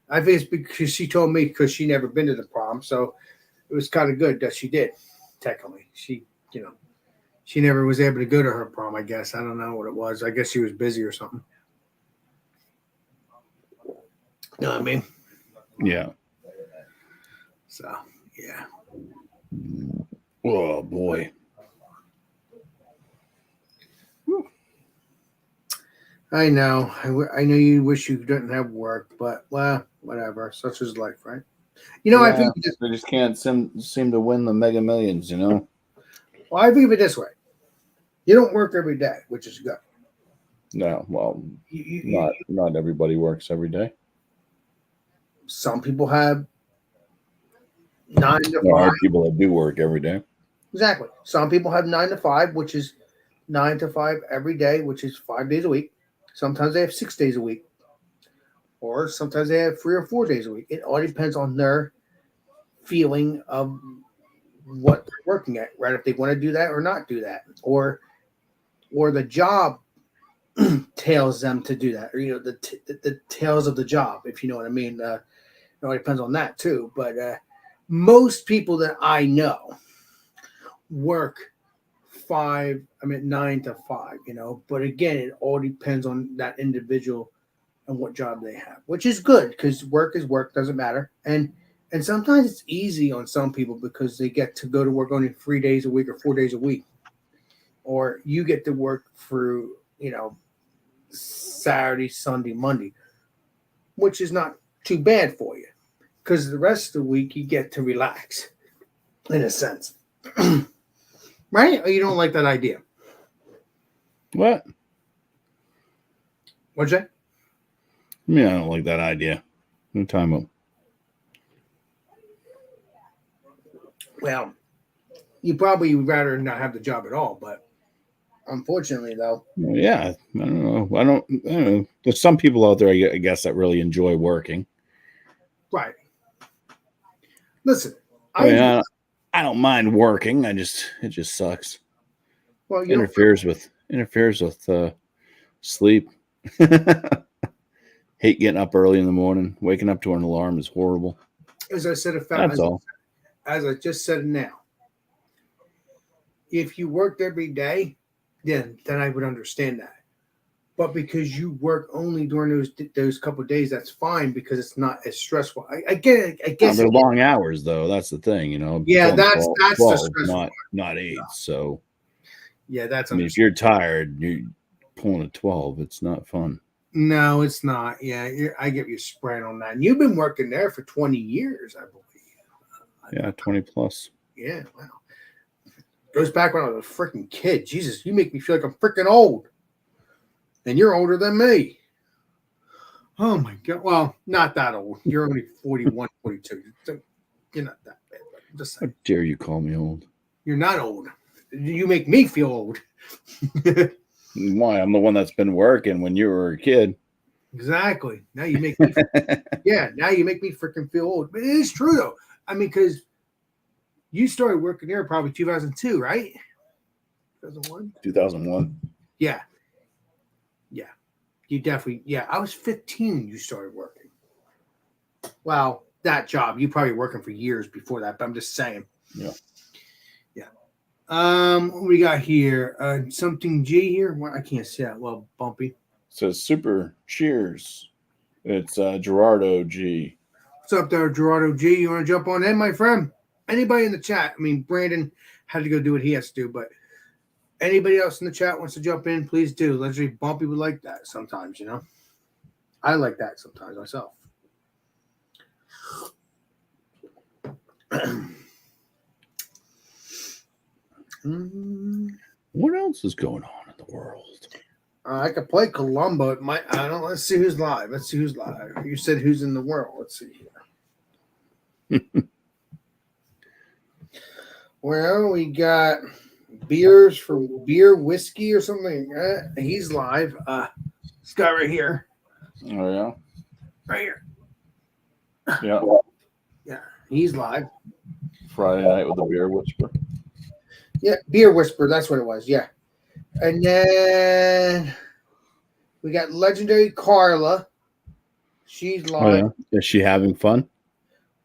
I think it's because she told me because she never been to the prom, so it was kind of good that she did. Technically, she never was able to go to her prom. I guess I don't know what it was. I guess she was busy or something. You know what I mean? Yeah. So yeah. Oh boy. I know. I know you wish you didn't have work, but well, whatever. Such is life, right? You know, I Yeah, think. they just can't seem to win the Mega Millions. You know. Well, I think of it this way: you don't work every day, which is good. No, well, You, not everybody works every day. some people have 9 to There 5. are people that do work every day. Exactly. Some people have 9 to 5, which is 9 to 5 every day, which is 5 days a week. Sometimes they have 6 days a week, or sometimes they have 3 or 4 days a week. It all depends on their feeling of what they're working at, right? If they want to do that or not do that, or the job tells them to do that, or the tails of the job, if you know what I mean. It all depends on that too. But most people that I know work 9 to 5, but again, it all depends on that individual and what job they have, which is good because work is work, doesn't matter. And sometimes it's easy on some people because they get to go to work only 3 days a week or 4 days a week, or you get to work through Saturday, Sunday, Monday, which is not too bad for you because the rest of the week you get to relax in a sense. Right? Or you don't like that idea? What? What'd you say? I mean, I don't like that idea. No time up. Well, you probably would rather not have the job at all, but unfortunately, though. Yeah, I don't know. I don't know. There's some people out there, I guess, that really enjoy working. Right. Listen, I don't mind working. It just sucks. well, Interferes with sleep. Hate getting up early in the morning. Waking up to an alarm is horrible. as I said, That's all. As I just said now, if you worked every day, then I would understand that. But because you work only during those couple of days, that's fine because it's not as stressful. I get it. I guess They're long hours though. That's the thing, Yeah, Pulling that's 12, the stressful not 8. So yeah, that's I mean, if you're tired, you're pulling a 12. It's not fun. No, it's not. Yeah, I get you spread on that. And you've been working there for 20 years, I believe. Yeah, 20 plus. Yeah, wow. Goes back when I was a freaking kid. Jesus, you make me feel like I'm freaking old. And you're older than me. Oh my God. Well, not that old. You're only 41, 42. You're not that bad. But just How dare you call me old? You're not old. You make me feel old. Why? I'm the one that's been working when you were a kid. Exactly. Now you make me now you make me freaking feel old. But it is true though. I mean, because you started working there probably 2002, right? 2001? 2001. Yeah. Yeah. You definitely, I was 15 when you started working. Well, that job, you probably working for years before that, but I'm just saying. Yeah. Yeah. What we got here? Something G here? Well, I can't see that well, Bumpy. It says Super Cheers. It's Gerardo G. What's up there, Gerardo G? You want to jump on in, my friend? Anybody in the chat? I mean, Brandon had to go do what he has to do, but anybody else in the chat wants to jump in, please do. Let's Bumpy would like that sometimes, I like that sometimes myself. What else is going on in the world? I could play Columbo. I don't. Let's see who's live. You said who's in the world. Let's see here. Well, we got Beers for beer whiskey or something. He's live. This guy right here, Oh yeah, right here. yeah. Yeah, he's live. Friday night with the beer whisper. Yeah, beer whisper. That's what it was. Yeah, and then we got legendary Carla. She's Oh live. yeah, is she having fun?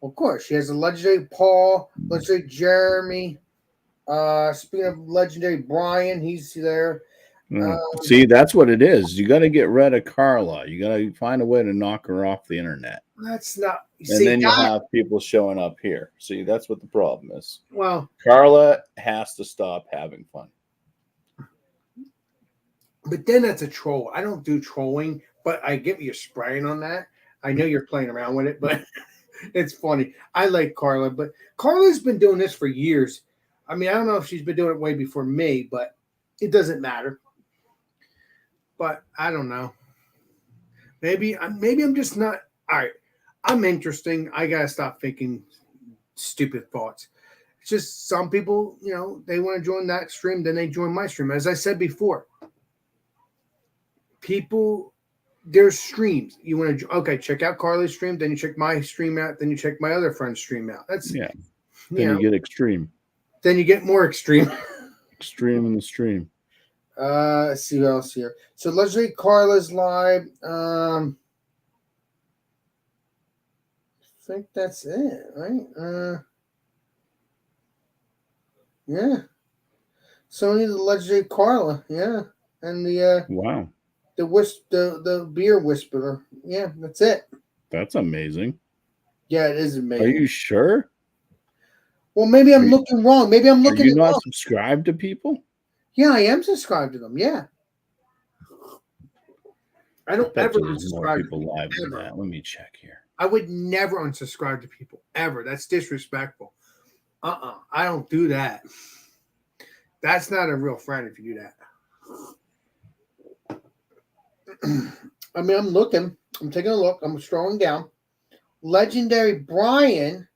Of course, she has a legendary Paul, legendary Jeremy. Speaking of legendary Brian, he's there. See, that's what it is. You got to get rid of Carla. You got to find a way to knock her off the internet, That's not. You and see then you'll that? have people showing up here. See, that's what the problem is. Well, Carla has to stop having fun. but then that's a troll. I don't do trolling, but I get you're spraying on that. I know you're playing around with it, but it's funny. I like Carla, but Carla's been doing this for years. I mean, I don't know if she's been doing it way before me, but it doesn't matter. But I don't know. Maybe I'm just not. All right, I'm interesting. I gotta stop thinking stupid thoughts. It's just some people, they want to join that stream, then they join my stream. As I said before, people, there's streams. You want to check out Carly's stream, then you check my stream out, then you check my other friend's stream out. That's Yeah. Then you get extreme. Then you get more extreme. Extreme in the stream. Let's see what else here. So legendary Carla's live. I think that's it, right? Yeah. Sony the legendary Carla, yeah. And the Wow. the beer whisperer. Yeah, that's it. That's amazing. Yeah, it is amazing. Are you sure? Well, maybe I'm looking wrong. Maybe I'm looking. Are you not subscribed to people? Yeah, I am subscribed to them. Yeah. I don't ever unsubscribe to people live than that. Let me check here. I would never unsubscribe to people ever. That's disrespectful. I don't do that. That's not a real friend if you do that. I mean, I'm looking. I'm taking a look. I'm scrolling down. Legendary Brian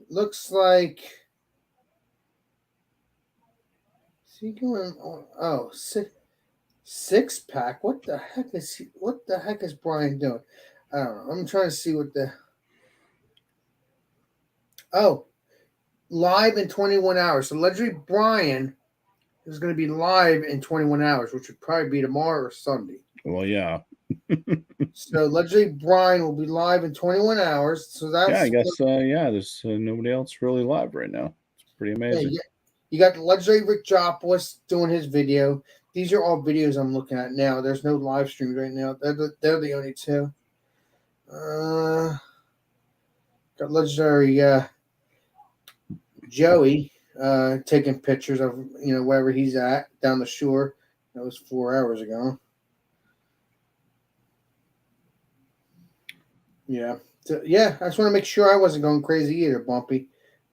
looks like. Is he going on? Oh, six pack. What the heck is he? What the heck is Brian doing? I don't know. I'm trying to see what the. Oh, live in 21 hours. So legendary Brian is going to be live in 21 hours, which would probably be tomorrow or Sunday. Well, yeah. So legendary Brian will be live in 21 hours. So that's I guess there's nobody else really live right now. It's pretty amazing. Yeah. You got legendary Rick Jopless doing his video. These are all videos I'm looking at now. There's no live streams right now. They're the only two. Got legendary Joey taking pictures of wherever he's at down the shore. That was 4 hours ago. Yeah. So, yeah, I just want to make sure I wasn't going crazy either, Bumpy.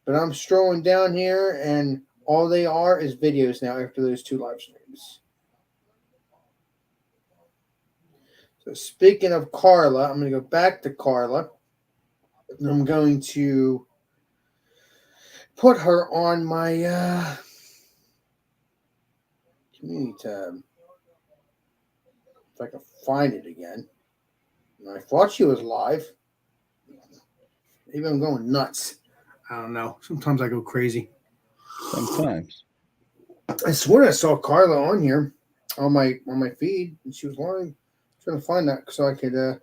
But I'm strolling down here, and all they are is videos now after those two live streams. So speaking of Carla, I'm going to go back to Carla. And I'm going to put her on my community tab. If I can find it again. I thought she was live. Maybe I'm going nuts. I don't know. Sometimes I go crazy. Sometimes. I swear I saw Carla on here on my feed, and she was live. I'm trying to find that so I could.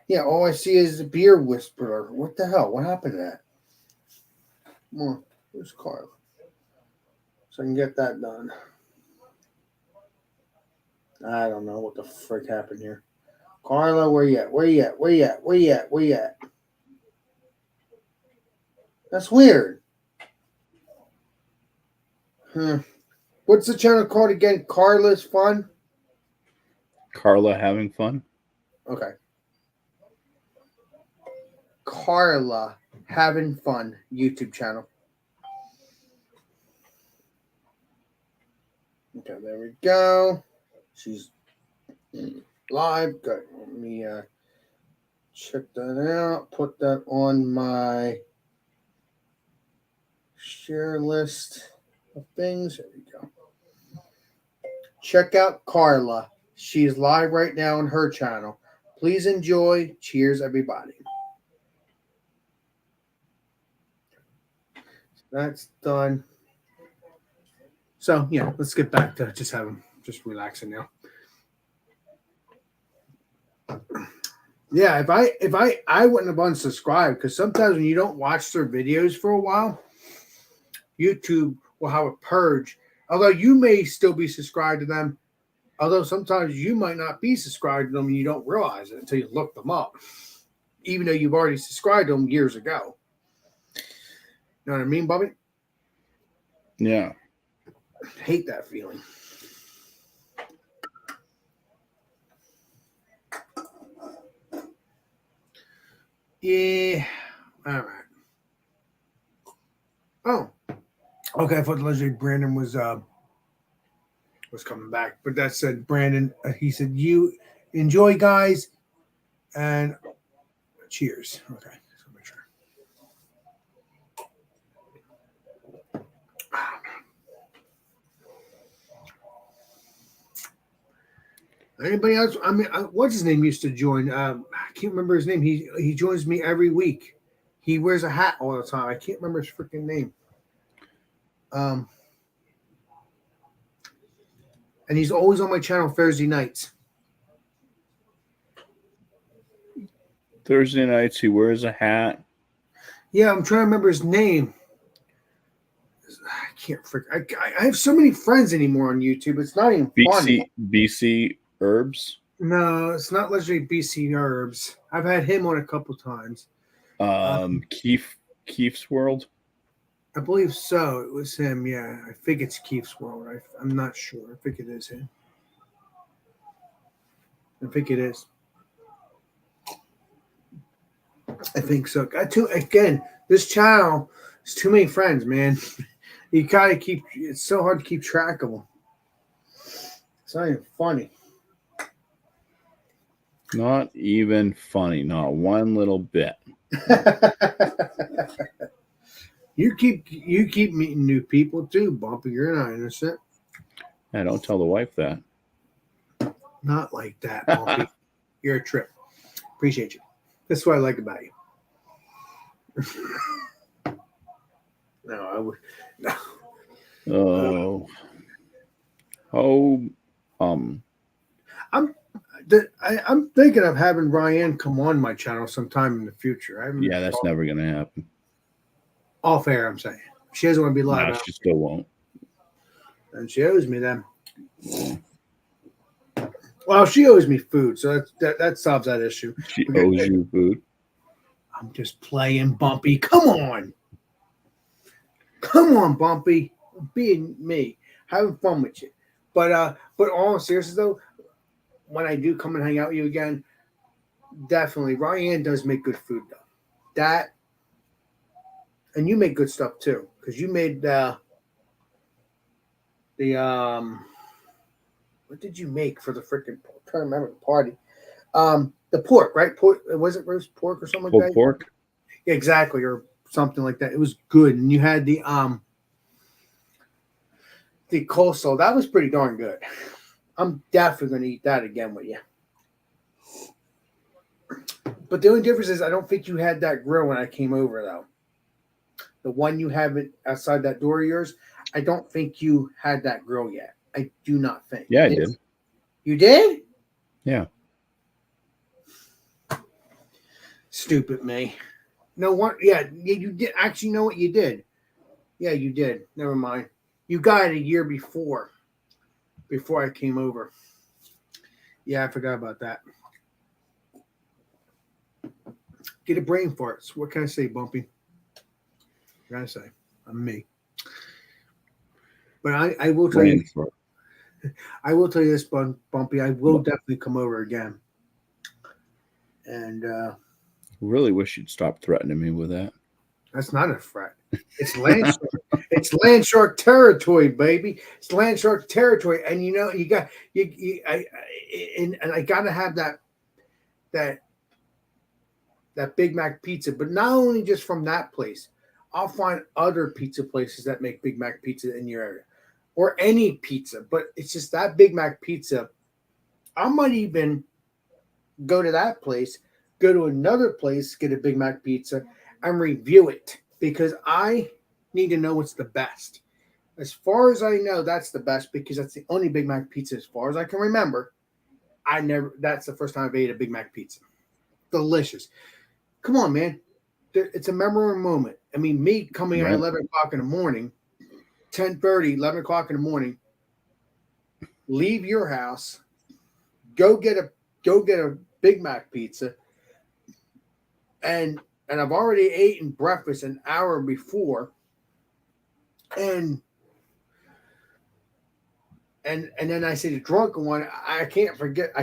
Yeah, all I see is the beer whisperer. What the hell? What happened to that? Come on, where's Carla? So I can get that done. I don't know what the frick happened here. Carla, where you at? Where you at? Where you at? Where you at? Where you at? That's weird. What's the channel called again? Carla's Fun? Carla having fun? Okay. Carla Having Fun YouTube channel. Okay, there we go. She's live. Good. Let me check that out. Put that on my Share list of things. There we go. Check out Carla. She's live right now on her channel. Please enjoy. Cheers, everybody. That's done. So yeah, let's get back to just relaxing now. Yeah, if I wouldn't have unsubscribed, because sometimes when you don't watch their videos for a while, YouTube will have a purge. Although you may still be subscribed to them, although sometimes you might not be subscribed to them and you don't realize it until you look them up, even though you've already subscribed to them years ago. You know what I mean, Bobby? Yeah. I hate that feeling. Yeah. All right. Oh. Okay, I thought Leslie Brandon was coming back, but that said Brandon. He said, "You enjoy, guys, and cheers." Okay, so make sure. Anybody else? I mean, what's his name used to join? I can't remember his name. He joins me every week. He wears a hat all the time. I can't remember his freaking name. And he's always on my channel Thursday nights. Thursday nights, he wears a hat. Yeah, I'm trying to remember his name. I can't freaking. I have so many friends anymore on YouTube. It's not even funny. BC Herbs. No, it's not legendary BC Herbs. I've had him on a couple times. Keith's World. I believe so. It was him. Yeah, I think it's Keith's World. I'm not sure. I think it is him. I think it is. I think so. Again, this channel is too many friends, man. You gotta keep. It's so hard to keep track of them. It's not even funny. Not even funny. Not one little bit. You keep meeting new people too, Bumpy. You're not innocent. I don't tell the wife that. Not like that, Bumpy. You're a trip. Appreciate you. That's what I like about you. No, I would. No. I'm thinking of having Ryan come on my channel sometime in the future. Yeah, that's never going to happen. Off air, I'm saying. She doesn't want to be live. No, she still won't. And she owes me then. Well, she owes me food, so that solves that issue. She owes you food. I'm just playing, Bumpy. Come on. Come on, Bumpy. Being me. Having fun with you. But all seriousness though, when I do come and hang out with you again, definitely Ryan does make good food though. That, and you make good stuff too, because you made what did you make for the freaking? I'm trying to remember the party. The pork, right? Pork, was it roast pork or something like that? Pork. Yeah, exactly, or something like that. It was good, and you had the coleslaw. That was pretty darn good. I'm definitely going to eat that again with you. But the only difference is I don't think you had that grill when I came over, though. The one you have it outside that door of yours, I don't think you had that grill yet. I do not think. Yeah, I did. You did? Yeah. Stupid me. No one. Yeah, you did. Actually, know what you did? Yeah, you did. Never mind. You got it a year before I came over. Yeah, I forgot about that. Get a brain fart. So what can I say, Bumpy? What can I say? I'm me. But I will tell you. I will tell you this, Bumpy. I will definitely come over again. And really wish you'd stop threatening me with that. That's not a threat. It's land shark. It's land shark territory, baby. It's land shark territory, and you know you I gotta have that Big Mac pizza, but not only just from that place. I'll find other pizza places that make Big Mac pizza in your area, or any pizza. But it's just that Big Mac pizza. I might even go to that place, go to another place, get a Big Mac pizza, and review it because I need to know what's the best. As far as I know, that's the best because that's the only Big Mac pizza, as far as I can remember. I never. That's the first time I've ate a Big Mac pizza. Delicious. Come on, man. It's a memorable moment. I mean, me coming at Right. 11 o'clock in the morning, 10:30, 11 o'clock in the morning, leave your house, go get a Big Mac pizza, and I've already eaten breakfast an hour before, and and then I say the drunken one, I can't forget.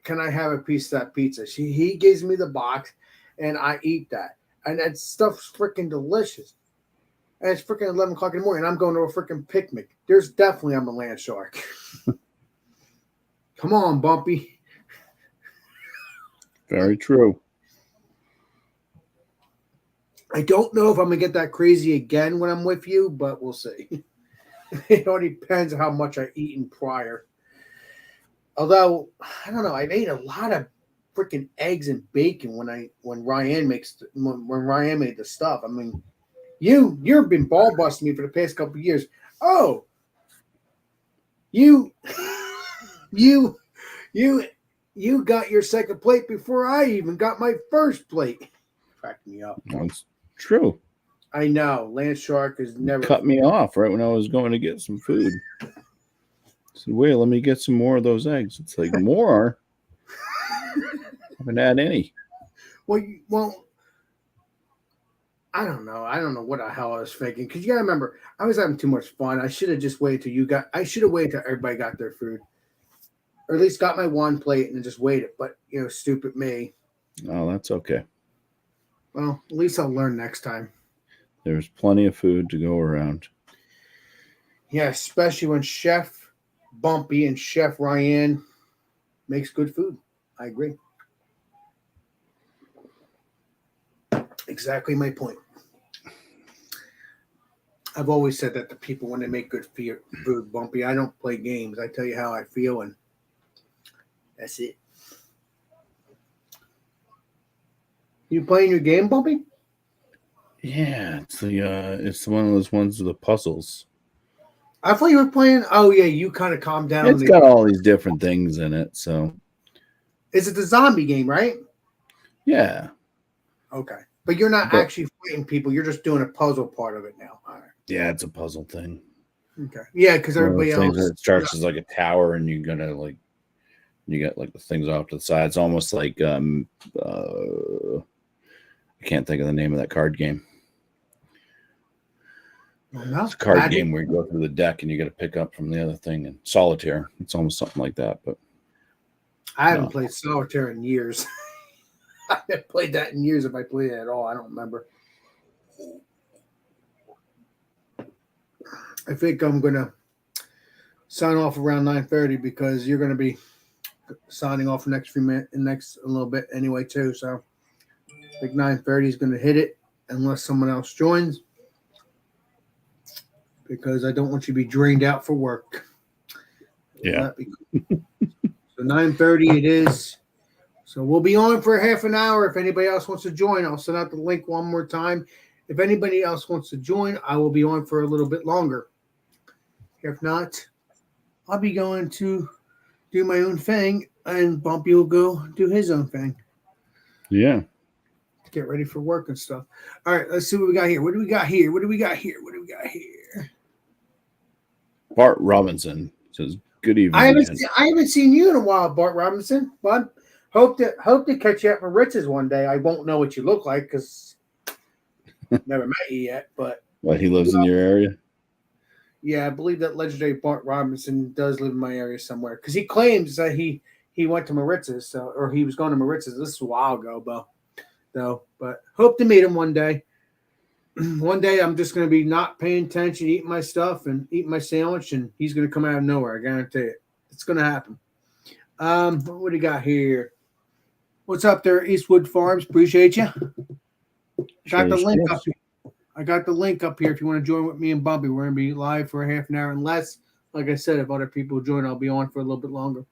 Can I have a piece of that pizza? He gives me the box, and I eat that, and that stuff's freaking delicious. And it's freaking 11 o'clock in the morning. And I'm going to a freaking picnic. There's definitely I'm a land shark. Come on, Bumpy. Very true. I don't know if I'm gonna get that crazy again when I'm with you, but we'll see. It all depends on how much I eaten prior. Although I don't know, I've ate a lot of freaking eggs and bacon when Ryan made the stuff. I mean, you've been ball busting me for the past couple of years. Oh, you you you got your second plate before I even got my first plate. Cracked me up. That's true. I know. Land Shark is never Cut me off right when I was going to get some food. I said, wait, let me get some more of those eggs. It's like, more? I haven't had any. Well, I don't know. I don't know what the hell I was thinking. Because you got to remember, I was having too much fun. I should have just waited till I should have waited till everybody got their food. Or at least got my one plate and then just waited. But, stupid me. Oh, that's okay. Well, at least I'll learn next time. There's plenty of food to go around. Yeah, especially when Chef Bumpy and Chef Ryan makes good food. I agree. Exactly my point. I've always said that to people when they make good food, Bumpy. I don't play games. I tell you how I feel, and that's it. You playing your game, Bumpy? Yeah, it's one of those ones with the puzzles. I thought you were playing. Oh yeah, you kind of calmed down. It's got all these different things in it, so Is it the zombie game, right? yeah. Okay, but you're not actually fighting people. You're just doing a puzzle part of it now. All right. Yeah, it's a puzzle thing. Okay. Yeah, because everybody else. It starts as like a tower, and you got the things off to the side. It's almost like I can't think of the name of that card game. It's a card game where you go through the deck and you got to pick up from the other thing. And solitaire, it's almost something like that. But I haven't played solitaire in years. I haven't played that in years. If I played it at all, I don't remember. I think I'm gonna sign off around 9:30 because you're gonna be signing off the next a little bit anyway too. So I think 9:30 is gonna hit it unless someone else joins. Because I don't want you to be drained out for work. Yeah. So 9:30 it is. So we'll be on for half an hour. If anybody else wants to join, I'll send out the link one more time. If anybody else wants to join, I will be on for a little bit longer. If not, I'll be going to do my own thing, and Bumpy will go do his own thing. Yeah. Get ready for work and stuff. All right, let's see what we got here. What do we got here? Bart Robinson says, "Good evening." I haven't seen you in a while, Bart Robinson. Bud, hope to catch you up with Ritz's one day. I won't know what you look like because never met you yet. But he lives in your area? Yeah, I believe that legendary Bart Robinson does live in my area somewhere because he claims that he went to Maritz's, or he was going to Maritz's. This is a while ago, but hope to meet him one day. One day I'm just going to be not paying attention, eating my stuff and eating my sandwich, and he's going to come out of nowhere. I guarantee it. It's going to happen. What do you got here? What's up there, Eastwood Farms? Appreciate you. Got the link up here. I got the link up here if you want to join with me and Bumpy. We're going to be live for a half an hour and less. Like I said, if other people join, I'll be on for a little bit longer.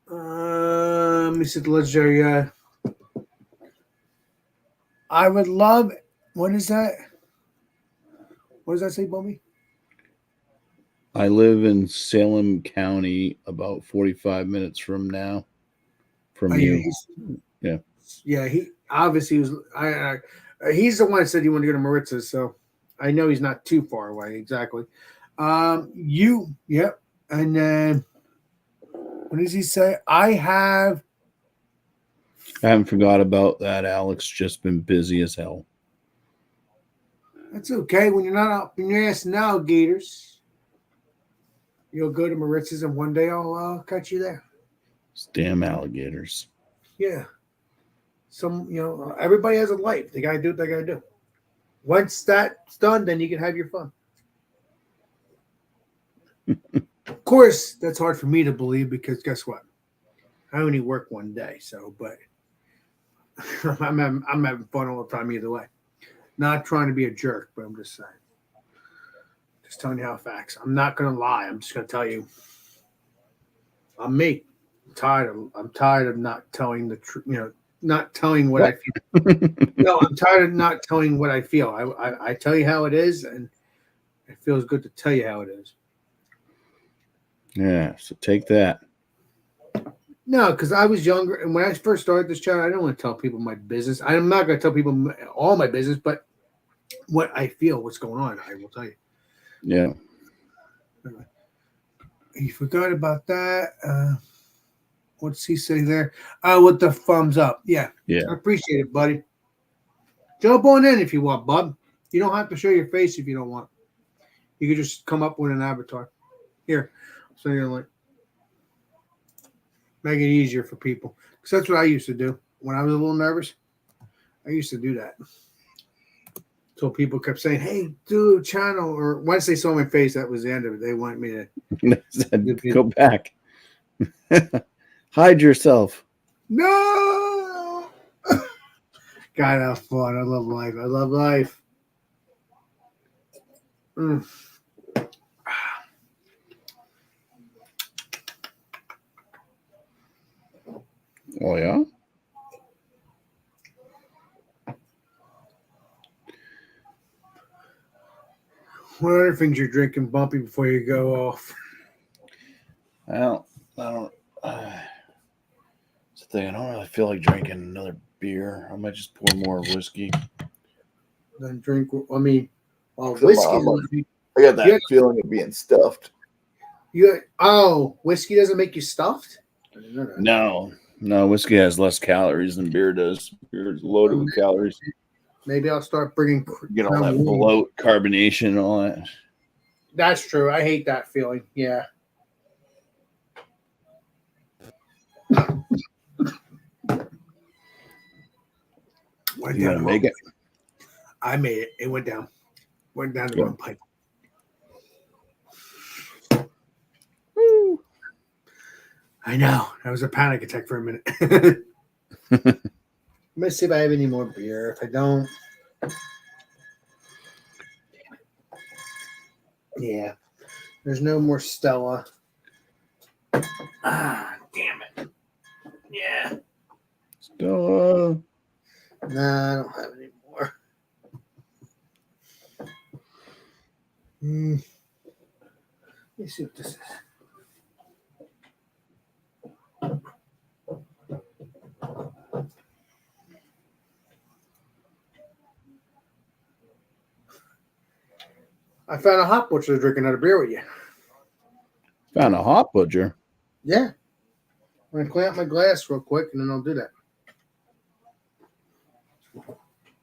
Let me see the legendary. I would love. What is that? What does that say, Bumpy? I live in Salem County, about 45 minutes from now. From you. Yeah. He obviously was. He's the one that said he wanted to go to Maritza's, so I know he's not too far away. Exactly. Yep. And then what does he say? I haven't forgot about that, Alex. Just been busy as hell. That's okay. When you're not up in your ass now, Gators, you'll go to Maritza's and one day I'll catch you there. Those damn alligators. Yeah. Everybody has a life. They got to do what they got to do. Once that's done, then you can have your fun. Of course, that's hard for me to believe because guess what? I only work one day, but I'm having fun all the time either way. Not trying to be a jerk, but I'm just saying. Just telling you how facts. I'm not going to lie. I'm just going to tell you. I'm me. I'm tired of not telling the truth. Not telling what I feel. No, I'm tired of not telling what I feel. I tell you how it is, and it feels good to tell you how it is. Yeah, so take that. No, because I was younger, and when I first started this channel, I didn't want to tell people my business. I'm not going to tell people all my business, but what I feel, what's going on, I will tell you. Yeah. You forgot about that. What's he say there? With the thumbs up. Yeah. I appreciate it, buddy. Jump on in if you want, bub. You don't have to show your face if you don't want. You can just come up with an avatar. Here. So you're like, make it easier for people. Because that's what I used to do. When I was a little nervous, I used to do that. So people kept saying, hey, do a channel. Or once they saw my face, that was the end of it. They wanted me to go back. Hide yourself. No. God, have fun. I love life. I love life. Oh, yeah? What other things you're drinking, Bumpy, before you go off? I don't. It's the thing. I don't really feel like drinking another beer. I might just pour more whiskey. Then drink. I mean, whiskey. I got that feeling of being stuffed. Whiskey doesn't make you stuffed? No, whiskey has less calories than beer does. Beer is loaded with calories. Maybe I'll start bringing. Get all that bloat, carbonation, and all that. That's true. I hate that feeling. Yeah. You gonna make it? I made it. It went down. Went down the one pipe. Woo. I know. That was a panic attack for a minute. Let me see if I have any more beer. If I don't. Yeah. There's no more Stella. Ah, damn it. Yeah. Stella. Nah, I don't have any more. Let me see what this is. I found a hot butcher drinking another beer with you. Found a hot butcher? Yeah. I'm going to clean out my glass real quick, and then I'll do that.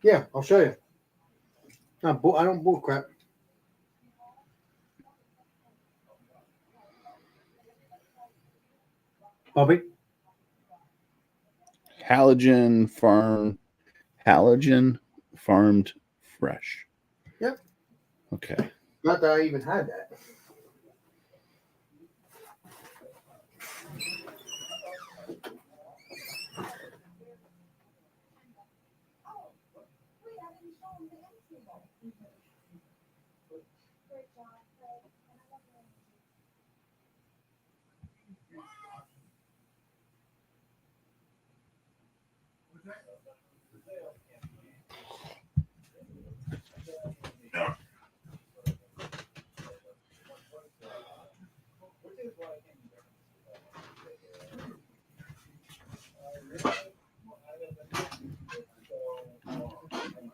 Yeah, I'll show you. I don't bull crap. Bobby? Halogen farmed fresh. Yep. Okay. Not that I even had that.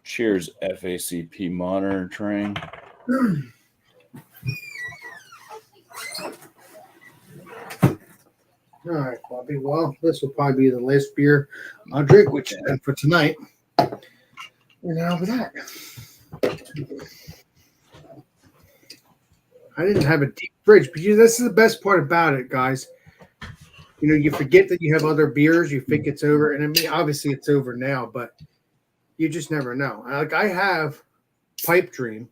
Cheers, FACP monitoring. All right, Bobby. Well, this will probably be the last beer I'll drink with you for tonight. And how about that? I didn't have a deep fridge, but this is the best part about it, guys. You know, you forget that you have other beers. You think it's over, and I mean, obviously it's over now, but you just never know. Like I have Pipe Dream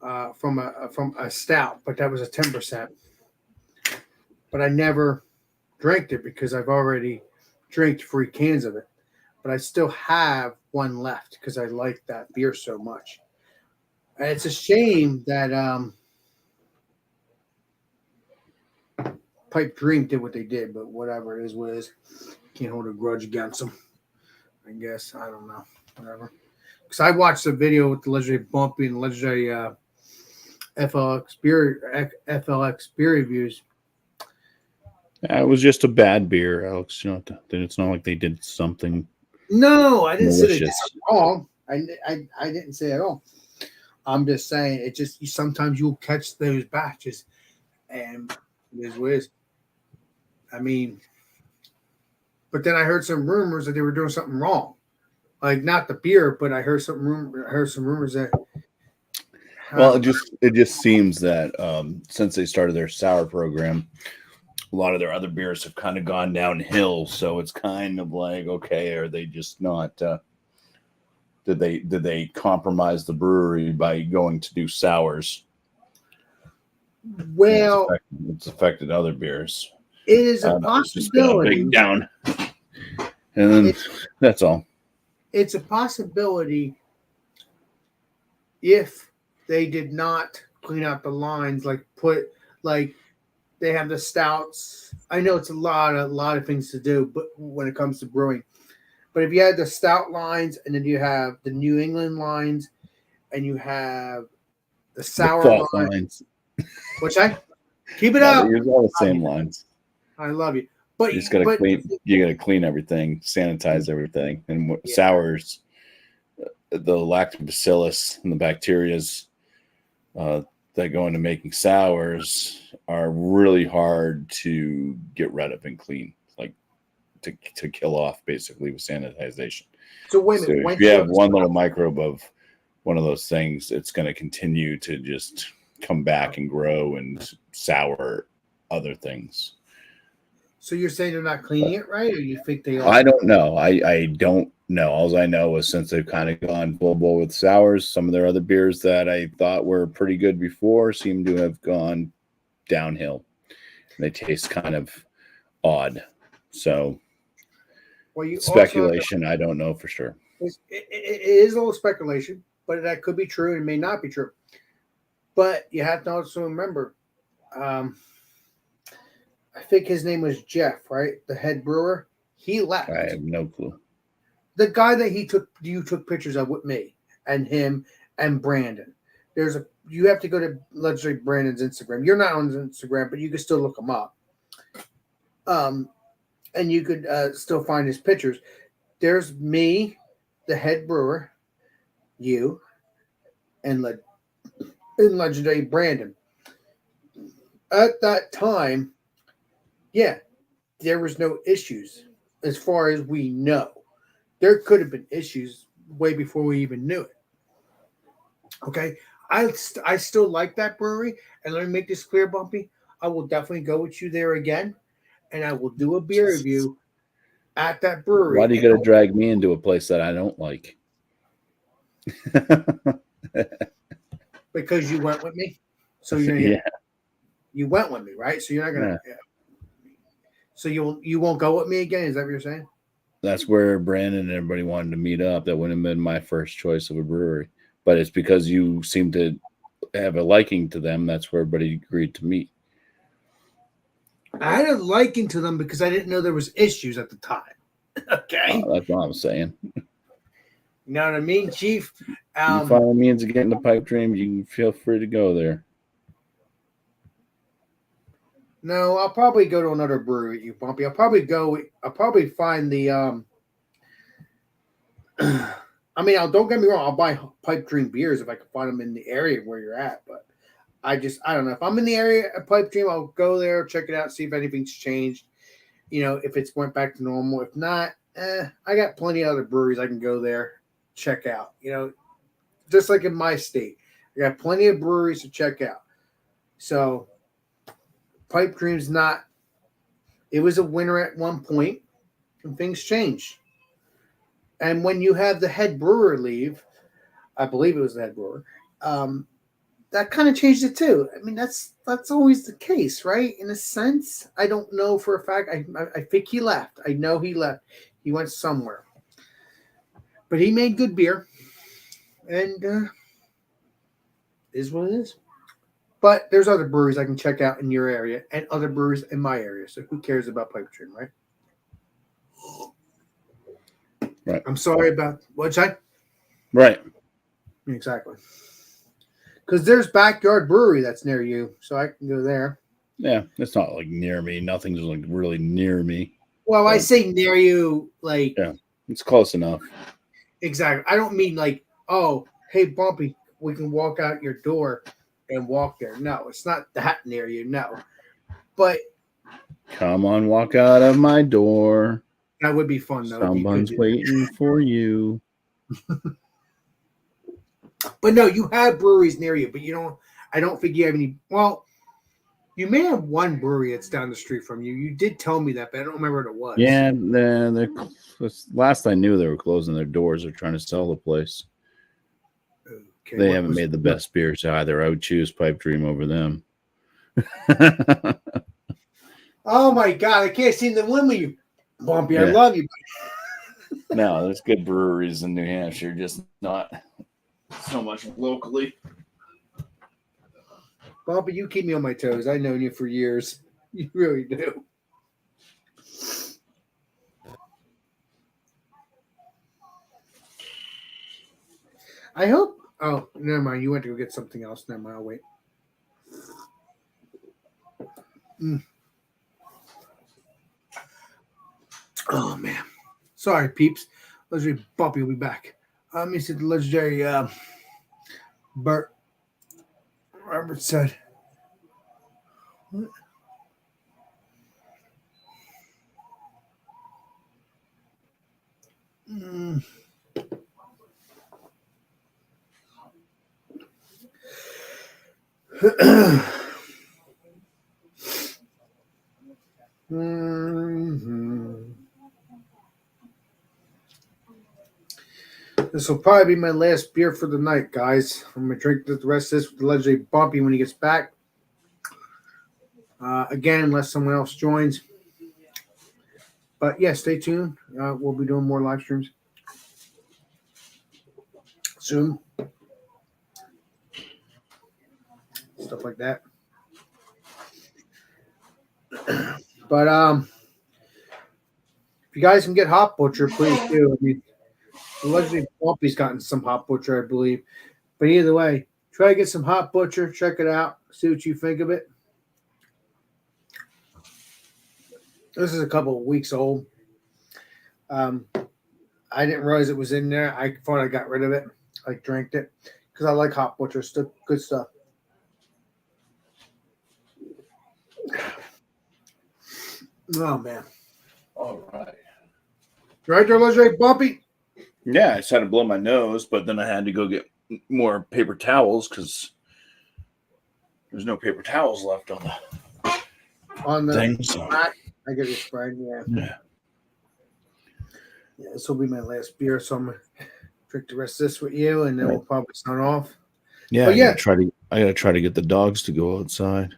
from a stout, but that was a 10%. But I never drank it because I've already drank 3 cans of it. But I still have one left because I like that beer so much. And it's a shame that Pipe Dream did what they did, but whatever it is, what it is. Can't hold a grudge against them. I guess. I don't know. Whatever. Because I watched the video with the legendary Bumpy and legendary FLX beer reviews. It was just a bad beer, Alex. You know, it's not like they did something. No, I didn't say they did malicious. something wrong. I didn't say at all. I'm just saying it just sometimes you'll catch those batches, and it is what it is. I mean, but then I heard some rumors that they were doing something wrong, like not the beer, but I heard some rumors that. Well, it just seems that since they started their sour program, a lot of their other beers have kind of gone downhill. So it's kind of like, okay, are they just not? Did they compromise the brewery by going to do sours? Well, it's affected other beers. it is a It's just been a possibility. big down, and then that's all. It's a possibility if they did not clean out the lines, like they have the stouts. I know it's a lot of things to do, but when it comes to brewing, but if you had the stout lines and then you have the New England lines and you have the sour Default lines, which I keep it No, up. they use all the same lines. I love you, but You just gotta clean. You gotta clean everything, sanitize everything, and Yeah. sours, the lactobacillus and the bacterias that go into making sours are really hard to get rid of and clean, like to kill off basically with sanitization. So wait a So minute. if you have one little microbe of one of those things, it's going to continue to just come back and grow and sour other things. So you're saying they're not cleaning it right, or you think they are? I don't know. I don't know. All I know is since they've kind of gone full blow with sours, some of their other beers that I thought were pretty good before seem to have gone downhill. They taste kind of odd. So Well, you speculation. I don't know for sure. It is a little speculation, but that could be true and may not be true. But you have to also remember, I think his name was Jeff, right? The head brewer. He left. I have no clue. The guy that you took pictures of with me and him and Brandon. You have to go to legendary Brandon's Instagram. You're not on his Instagram, but you can still look him up. And you could still find his pictures. There's me, the head brewer, you, and legendary Brandon. At that time, yeah, there was no issues as far as we know. There could have been issues way before we even knew it. Okay, I still like that brewery, and let me make this clear, Bumpy. I will definitely go with you there again, and I will do a beer review at that brewery. Why do you got to drag me into a place that I don't like? Because you went with me, so you went with me, right? So you're not gonna. Yeah. So you won't go with me again? Is that what you're saying? That's where Brandon and everybody wanted to meet up. That wouldn't have been my first choice of a brewery, but it's because you seem to have a liking to them. That's where everybody agreed to meet. I had a liking to them because I didn't know there was issues at the time. Okay, That's what I'm saying. You know what I mean, Chief? You find a means of getting the Pipe Dream, you can feel free to go there. No, I'll probably go to another brewery with you, Bumpy. I'll probably find the I mean, don't get me wrong, I'll buy Pipe Dream beers if I can find them in the area where you're at, but I don't know. If I'm in the area at Pipe Dream, I'll go there, check it out, see if anything's changed. You know, if it's went back to normal. If not, I got plenty of other breweries I can go there, check out. You know, just like in my state, I got plenty of breweries to check out. So, Pipe Dream's not. It was a winner at one point, and things changed. And when you have the head brewer leave, I believe it was the head brewer. That kind of changed it too. I mean, that's always the case, right? In a sense, I don't know for a fact. I think he left. I know he left. He went somewhere, but he made good beer, and is what it is. But there's other breweries I can check out in your area, and other breweries in my area. So who cares about Pipe Dream, right? Right. I'm sorry about what's that? Right. Exactly. Because there's Backyard Brewery that's near you, so I can go there. Yeah, it's not like near me. Nothing's like really near me. Well, I say near you, like yeah, it's close enough. Exactly. I don't mean like, oh, hey, Bumpy, we can walk out your door and walk there. No, it's not that near you. No, but come on, walk out of my door. That would be fun, though. Someone's waiting for you. But no, you have breweries near you, but you don't. I don't think you have any. Well, you may have one brewery that's down the street from you. You did tell me that, but I don't remember what it was. Yeah, they're last I knew they were closing their doors. They're trying to sell the place. Okay, they haven't made the best beers either. I would choose Pipe Dream over them. Oh my God, I can't seem to win with you, Bumpy. I love you. No, there's good breweries in New Hampshire, just not so much locally. Bumpy, you keep me on my toes. I've known you for years. You really do. I hope. Oh, never mind. You went to go get something else. Never mind. I'll wait. Oh, man. Sorry, peeps. Legendary Bumpy will be back. Let me see the legendary Bert. Robert said. What? This will probably be my last beer for the night, guys. I'm going to drink the rest of this with the legendary Bumpy when he gets back. Again, unless someone else joins. But yeah, stay tuned. We'll be doing more live streams soon. Stuff like that. But if you guys can get Hop Butcher, please do. I mean, legendary Bumpy's gotten some Hop Butcher, I believe. But either way, try to get some Hop Butcher. Check it out. See what you think of it. This is a couple of weeks old. I didn't realize it was in there. I thought I got rid of it. I drank it because I like Hop Butcher. Still good stuff. Oh, man. All right. Right there, legendary Bumpy? Yeah, I just had to blow my nose, but then I had to go get more paper towels because there's no paper towels left on the thing. So. I get it sprayed, yeah. This will be my last beer, so I'm gonna drink the rest of this with you, and then we'll probably sign off. Yeah, I gotta try to get the dogs to go outside.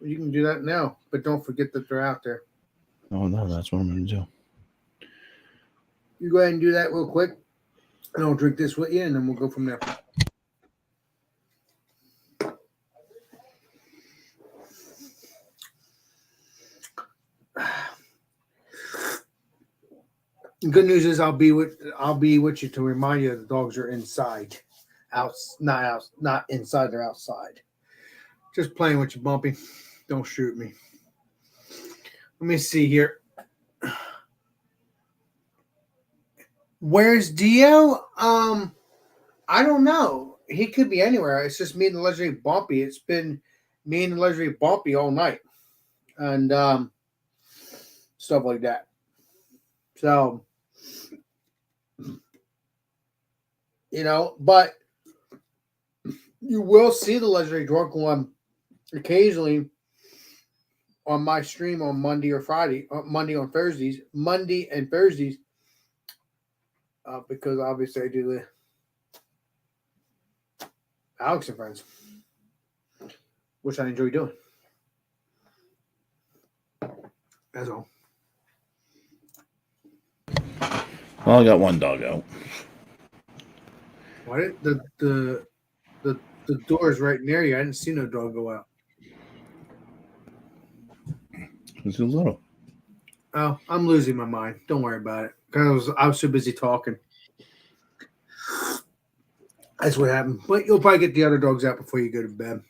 You can do that now, but don't forget that they're out there. Oh no, that's what I'm gonna do. You go ahead and do that real quick, and I'll drink this with you, and then we'll go from there. Good news is I'll be with you to remind you that the dogs are inside, not inside. They're outside. Just playing with you, Bumpy. Don't shoot me. Let me see here. Where's Dio? I don't know. He could be anywhere. It's just me and the legendary Bumpy. It's been me and the legendary Bumpy all night, and stuff like that. So, but you will see the legendary Drunken One occasionally on my stream on Monday or Friday, Monday and Thursdays, because obviously I do the Alex and Friends, which I enjoy doing. That's all. Well, I got one dog out. Why did the door's right near you? I didn't see no dog go out. It's a little. Oh, I'm losing my mind. Don't worry about it. Because I was so busy talking. That's what happened. But you'll probably get the other dogs out before you go to bed.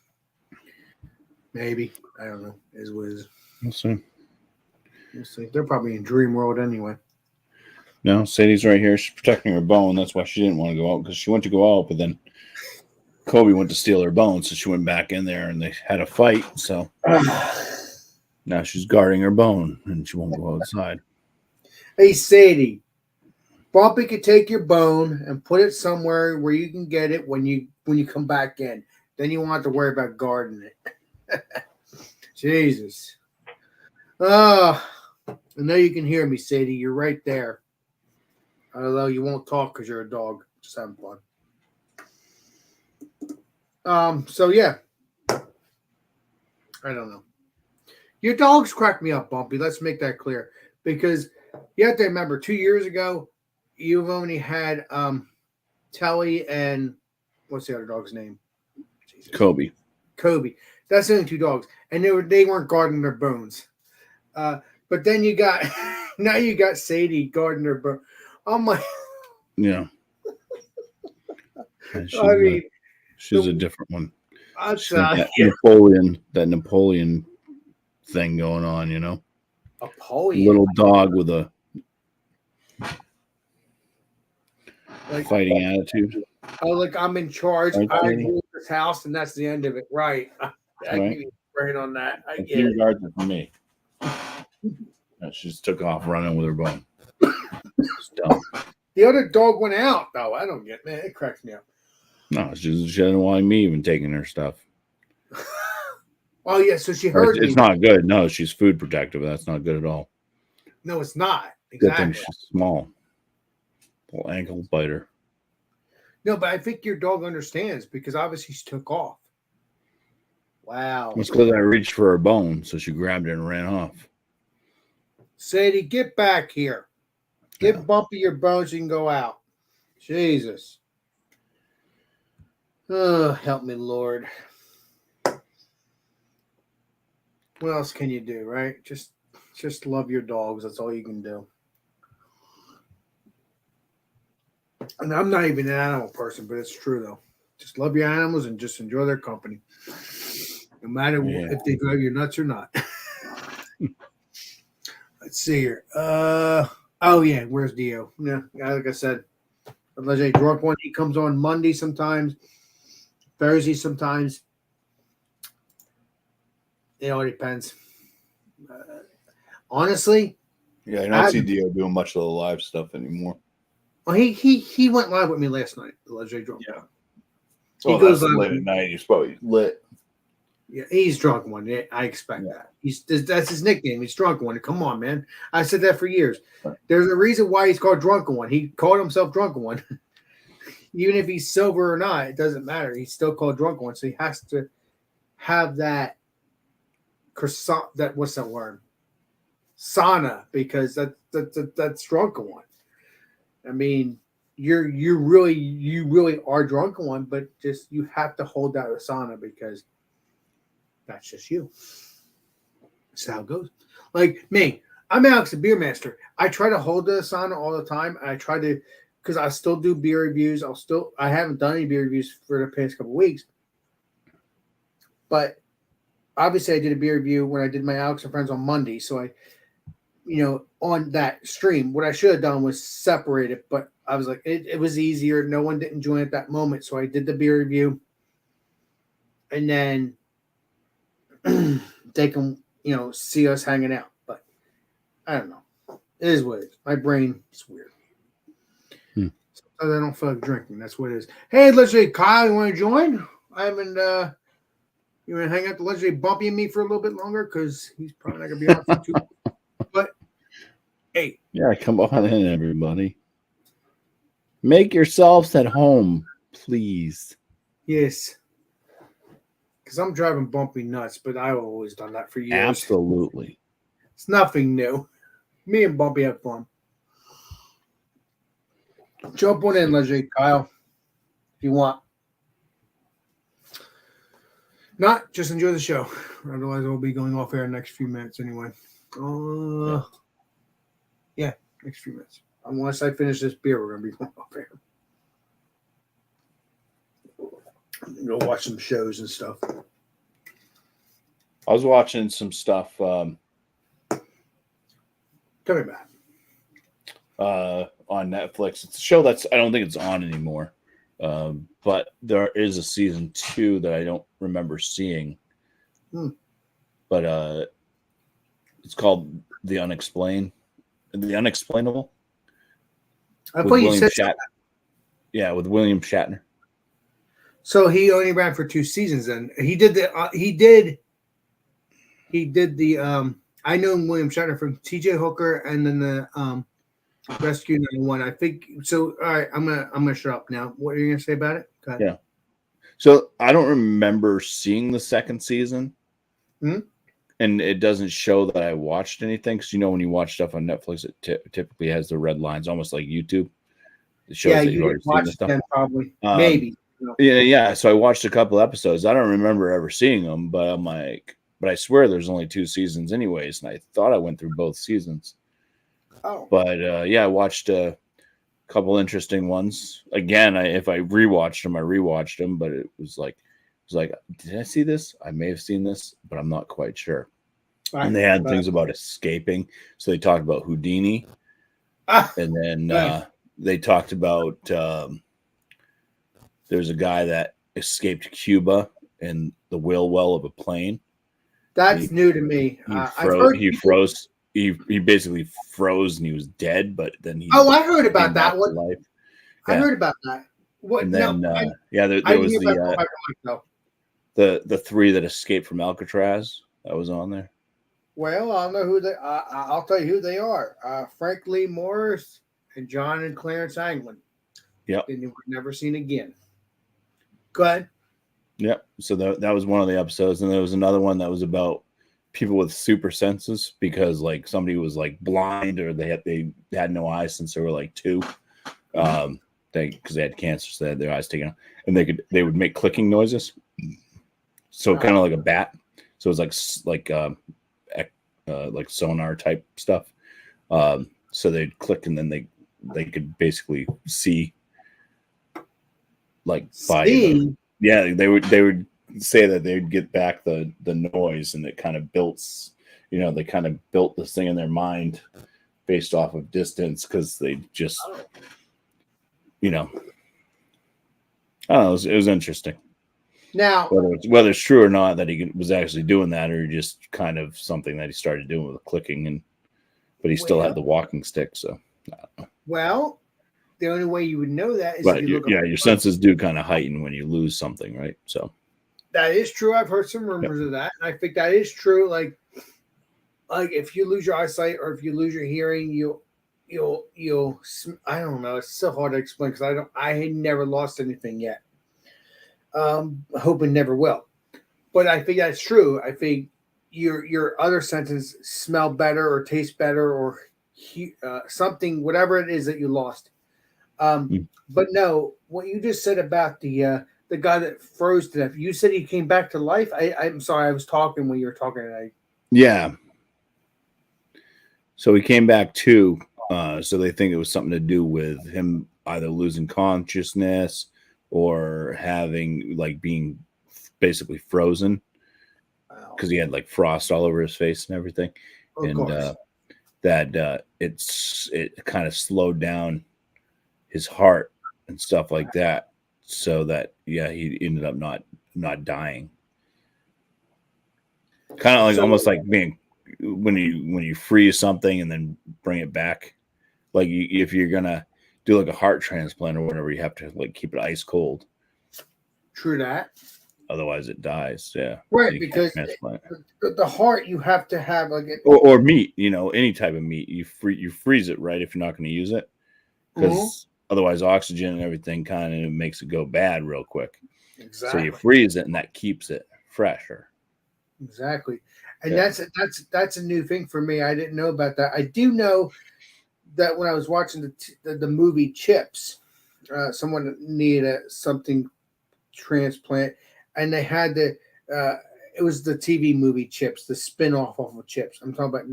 Maybe. I don't know. It is what it is. We'll see. We'll see. They're probably in dream world anyway. No, Sadie's right here. She's protecting her bone. That's why she didn't want to go out, because she went to go out, but then Kobe went to steal her bone, so she went back in there and they had a fight. So now she's guarding her bone and she won't go outside. Hey, Sadie, Bumpy could take your bone and put it somewhere where you can get it when you come back in. Then you won't have to worry about guarding it. Jesus. I know you can hear me, Sadie. You're right there. Although you won't talk because you're a dog. Just having fun. So yeah. I don't know. Your dogs crack me up, Bumpy. Let's make that clear. Because you have to remember, 2 years ago, you've only had Telly and what's the other dog's name? Jesus. Kobe. That's the only two dogs. And they weren't guarding their bones. But then you got now you got Sadie guarding her bone. I'm like, yeah. She's a different one. That Napoleon thing going on, Napoleon. Little dog with a fighting attitude. Oh, like I'm in charge. Right, I rule this house, and that's the end of it. Right. I Right. give you right on that. I And get she it. regards it for me. And she just took off running with her bone. It's dumb. The other dog went out, though. I don't get it. It cracks me up. No, she didn't want me even taking her stuff. Oh, yeah. So she heard It's me. not good. No, she's food protective. That's not good at all. No, it's not. Good thing Exactly. she's small. Little ankle biter. No, but I think your dog understands because obviously she took off. Wow. It's because I reached for her bone, so she grabbed it and ran off. Sadie, get back here. Give Bumpy your bones. You can go out. Jesus. Oh, help me, Lord. What else can you do, right? Just love your dogs. That's all you can do. And I'm not even an animal person, but it's true, though. Just love your animals and just enjoy their company. No matter if they drive you nuts or not. Let's see here. Oh, yeah. Where's Dio? Yeah, like I said, the legendary drunk one. He comes on Monday sometimes, Thursday sometimes. It all depends. Honestly. Yeah, I don't see Dio doing much of the live stuff anymore. Well, he went live with me last night, the legendary drunk one. Well, He goes that's live late at night. He's probably lit. Yeah, he's drunk one. Yeah, I expect that. That's his nickname. He's drunk one. Come on, man. I said that for years. Right. There's a reason why he's called drunken one. He called himself drunken one. Even if he's sober or not, it doesn't matter. He's still called drunken one. So he has to have that croissant. What's that word? Sauna, because that's drunken one. I mean, you really are drunken one, but just you have to hold that sauna because that's just you. That's how it goes. Like me, I'm Alex, the beer master. I try to hold the sauna all the time. I try to, because I still do beer reviews. I haven't done any beer reviews for the past couple of weeks, but obviously I did a beer review when I did my Alex and Friends on Monday. So I, on that stream, what I should have done was separate it, but I was like, it was easier. No one didn't join at that moment. So I did the beer review and then they can, see us hanging out. But I don't know. It is what it is. My brain is weird. I don't feel like drinking. That's what it is. Hey, legendary Kyle, you want to join? I haven't. You want to hang out the legendary Bumpy and me for a little bit longer because he's probably not gonna be on for too. But hey, yeah, come on in, everybody. Make yourselves at home, please. Yes, because I'm driving Bumpy nuts, but I've always done that for years. Absolutely, it's nothing new. Me and Bumpy have fun. Jump on in, legendary Kyle, if you want. Not just enjoy the show. Otherwise, we'll be going off air in the next few minutes anyway. Yeah, next few minutes. Unless I finish this beer, we're gonna be going off air. Go watch some shows and stuff. I was watching some stuff. Tell me about on Netflix. It's a show I don't think it's on anymore. But there is a season 2 that I don't remember seeing. But it's called The Unexplainable. I thought you said Shatner. Yeah, with William Shatner. So he only ran for 2 seasons. Then he did the I know William Shatner from T.J. Hooker and then the Rescue 91. I think so. All right, I'm gonna shut up now. What are you gonna say about it? Go ahead. Yeah. So I don't remember seeing the second season, and it doesn't show that I watched anything. Because when you watch stuff on Netflix, it typically has the red lines, almost like YouTube. It shows that you've already seen the stuff. Probably, maybe. Yeah. So I watched a couple episodes. I don't remember ever seeing them, but I'm like, but I swear there's only 2 seasons, anyways, and I thought I went through both seasons. Oh. But I watched a couple interesting ones. Again, if I rewatched them, but it was like, did I see this? I may have seen this, but I'm not quite sure. Right. And they had things about escaping. So they talked about Houdini. And then they talked about there's a guy that escaped Cuba in the whale well of a plane. That's new to me. He froze. He basically froze and he was dead, but then he. Oh, I heard about that one. Yeah. I heard about that. What? And then, there was the 3 that escaped from Alcatraz that was on there. Well, I don't know who they. I'll tell you who they are. Frank Lee Morris and John and Clarence Anglin. Yep. And they were never seen again. Go ahead. Yep. So that was one of the episodes, and there was another one that was about people with super senses because like somebody was like blind or they had no eyes since they were like 2. Because they had cancer, so they had their eyes taken out, and they would make clicking noises. So kind of like a bat. So it was like sonar type stuff. So they'd click and then they could basically see like by they would say that they would get back the noise, and it kind of built this thing in their mind based off of distance because they just I don't know, it was interesting. Now, whether it's true or not that he was actually doing that, or just kind of something that he started doing with the clicking, but he still had the walking stick. So, I don't know. Well, the only way you would know that is but if you look your senses do kind of heighten when you lose something, right? So that is true. I've heard some rumors of that, and I think that is true. Like if you lose your eyesight or if you lose your hearing, you'll I don't know. It's so hard to explain because I had never lost anything yet. Hoping never will, but I think that's true. I think your other senses smell better or taste better or something, whatever it is that you lost. But no, what you just said about the guy that froze to death. You said he came back to life. I'm sorry, I was talking when you were talking, and yeah. So he came back too. So they think it was something to do with him either losing consciousness or having being basically frozen. Wow. because he had like frost all over his face and everything, Of and course. it kind of slowed down his heart and stuff like that, so that he ended up not dying. Kind of like So almost like being when you freeze something and then bring it back. Like if you're gonna do like a heart transplant or whatever, you have to like keep it ice cold, true that. otherwise it dies. Yeah, Right, you can't because transplant. the heart you have to have like it. Or meat, any type of meat. You freeze it, right, if you're not going to use it, because Mhm. otherwise oxygen and everything kind of makes it go bad real quick. So you Exactly. freeze it, and that keeps it fresher. Exactly. And Yeah. that's a new thing for me. I didn't know about that. I do know that when I was watching the movie Chips, someone needed something transplant, and they had the it was the TV movie Chips, the spin-off of Chips. I'm talking about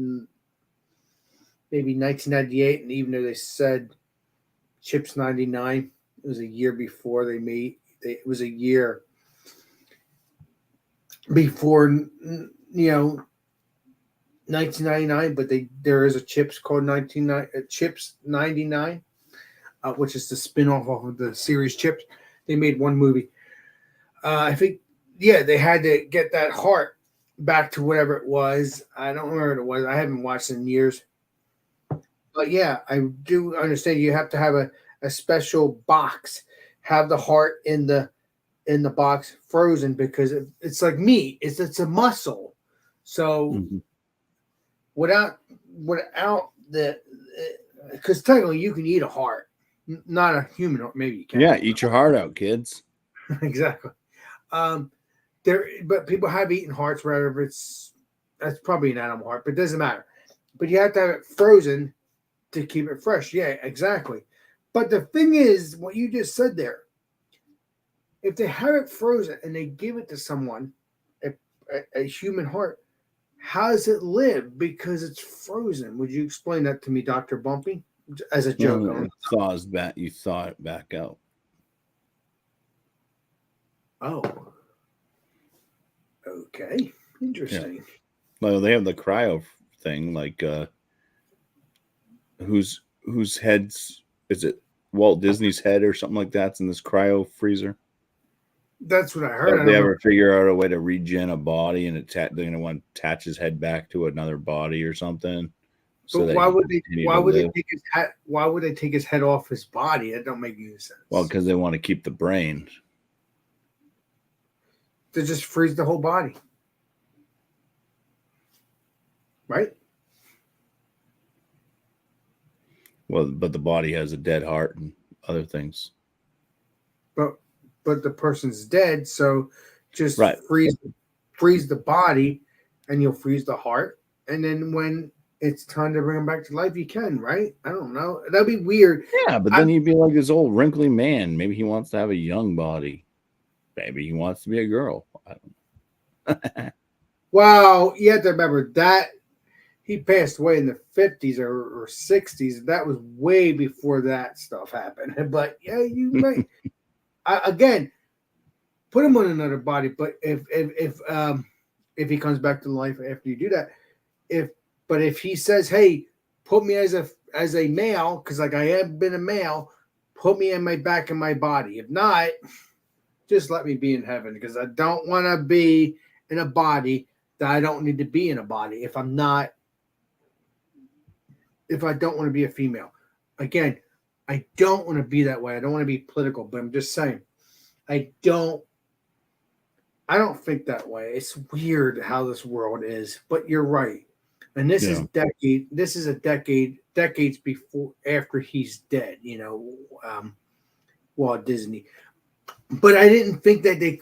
maybe 1998, and even though they said Chips 99, it was a year before they made. It was a year before 1999, but there is a Chips called Chips 99, which is the spin-off of the series Chips. They made one movie. I think, yeah, they had to get that heart back to whatever it was. I don't remember what it was. I haven't watched it in years. But yeah, I do understand you have to have a special box, have the heart in the box frozen because it's like meat. It's a muscle. So Mhm. without the because technically you can eat a heart, not a human heart. Maybe you can. Yeah, eat your heart out, kids. Exactly. Um, but people have eaten hearts wherever that's probably an animal heart, but it doesn't matter. But you have to have it frozen to keep it fresh. Yeah, exactly. But the thing is, what you just said there, if they have it frozen and they give it to someone, a human heart, how does it live? Because it's frozen. Would you explain that to me, Dr. Bumpy? As a joke. Well, it thaws back. You thaw it back out. Oh, okay. Interesting. Well, they have the cryo thing. Like, whose heads is it? Walt Disney's head or something like that's in this cryo freezer. That's what I heard. I Have they don't know. ever figure out a way to regen a body and they're going to want to attach his head back to another body or something, so But that why he would can they? continue Why to would they live? take his head? Why would they take his head off his body? That don't make any sense. Well, because they want to keep the brain. To just freeze the whole body, right? Well, but the body has a dead heart and other things. But the person's dead, so just Right. freeze the body, and you'll freeze the heart, and then when it's time to bring him back to life, you can, right? I don't know. That'd be weird. Yeah, but then he'd be like this old wrinkly man. Maybe he wants to have a young body. Maybe he wants to be a girl. I don't. Wow, you have to remember that he passed away in the 50s or 60s. That was way before that stuff happened. But yeah, you might again put him on another body. But if he comes back to life after you do that, if he says, "Hey, put me as a male," because like I have been a male, put me in my back in my body. If not, just let me be in heaven because I don't want to be in a body that I don't need to be in a body. If I don't want to be a female, again, I don't want to be that way. I don't want to be political, but I'm just saying, I don't think that way. It's weird how this world is, but you're right. And this is decades before after he's dead, Walt Disney. But I didn't think that they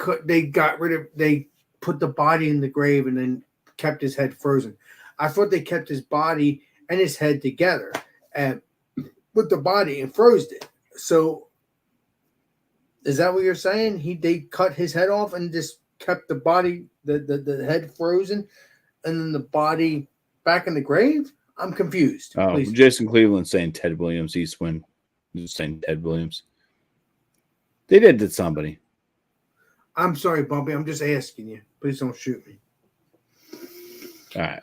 put the body in the grave and then kept his head frozen. I thought they kept his body and his head together and with the body and froze it. So is that what you're saying? They cut his head off and just kept the body, the head frozen, and then the body back in the grave? I'm confused. Oh, Please. Jason Cleveland saying Ted Williams. Eastwind saying Ted Williams. They did to somebody. I'm sorry, Bumpy. I'm just asking you. Please don't shoot me. All right.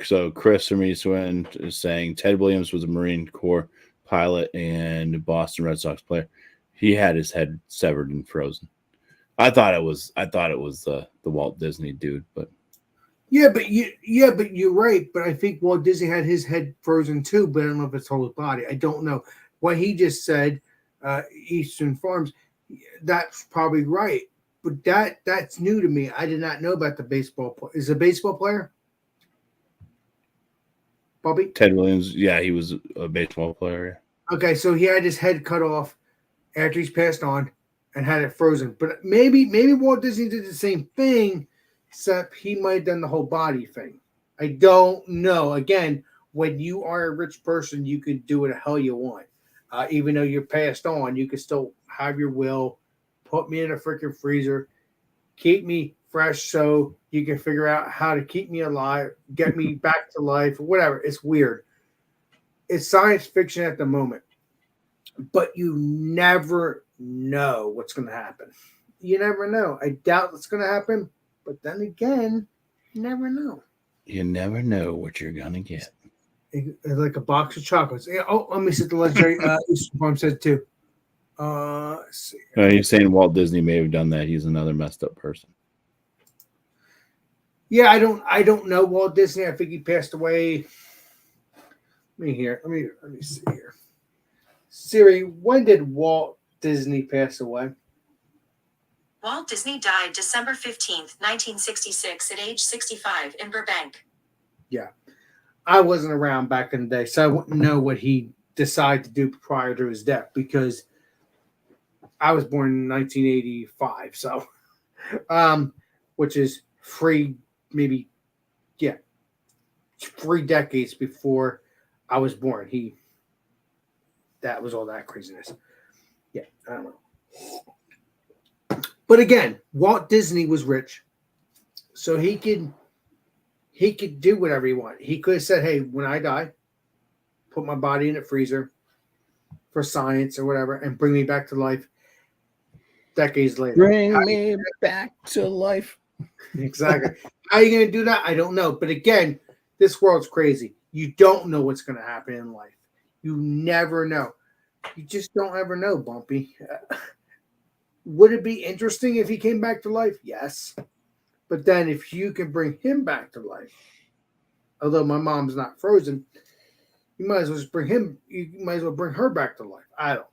So Chris from Eastwind is saying Ted Williams was a Marine Corps pilot and Boston Red Sox player. He had his head severed and frozen. I thought it was the Walt Disney dude, but but you're right. But I think Walt Disney had his head frozen too, but I don't know if it's whole body. I don't know. What he just said, Eastern Farms, that's probably right. But that's new to me. I did not know about the baseball player. Is a baseball player? Bobby? Ted Williams, yeah, he was a baseball player. Okay, so he had his head cut off after he's passed on and had it frozen. But maybe Walt Disney did the same thing, except he might have done the whole body thing. I don't know. Again, when you are a rich person, you could do what the hell you want. Even though you're passed on, you can still have your will, put me in a freaking freezer, keep me fresh so you can figure out how to keep me alive, get me back to life, whatever. It's weird. It's science fiction at the moment, but you never know what's going to happen. You never know. I doubt it's going to happen, but then again, you never know. You never know what you're going to get. It's like a box of chocolates. Oh, let me see what the legendary Eastern Farm said too. Let's see. You're saying Walt Disney may have done that. He's another messed up person. Yeah, I don't know Walt Disney. I think he passed away. Let me see here. Siri, when did Walt Disney pass away? Walt Disney died December 15th, 1966 at age 65 in Burbank. Yeah. I wasn't around back in the day, so I wouldn't know what he decided to do prior to his death because I was born in 1985, so which is three decades before I was born. That was all that craziness. Yeah, I don't know. But again, Walt Disney was rich, so he could do whatever he wanted. He could have said, "Hey, when I die, put my body in a freezer for science or whatever, and bring me back to life." Decades later, Bring me back to life. Exactly. How are you going to do that? I don't know. But again, this world's crazy. You don't know what's going to happen in life. You never know. You just don't ever know, Bumpy. Would it be interesting if he came back to life? Yes. But then if you can bring him back to life, although my mom's not frozen, you might as well just bring him. You might as well bring her back to life. I don't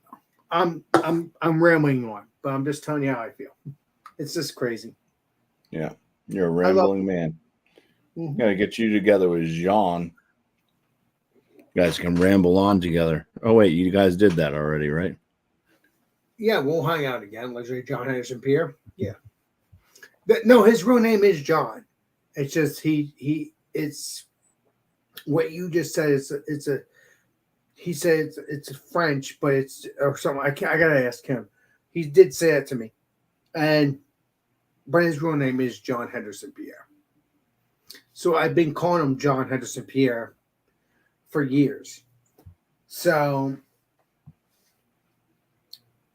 know. I'm rambling on, but I'm just telling you how I feel. It's just crazy. Yeah, you're a rambling man. Mm-hmm. Gotta get you together with Jean. You guys can ramble on together. Oh wait, you guys did that already, right? Yeah, we'll hang out again. Legendary John Henderson Pierre. Yeah. No, his real name is John. It's just it's what you just said. He said it's French, but it's or something. I gotta ask him. He did say that to me, but his real name is John Henderson Pierre. So I've been calling him John Henderson Pierre for years. So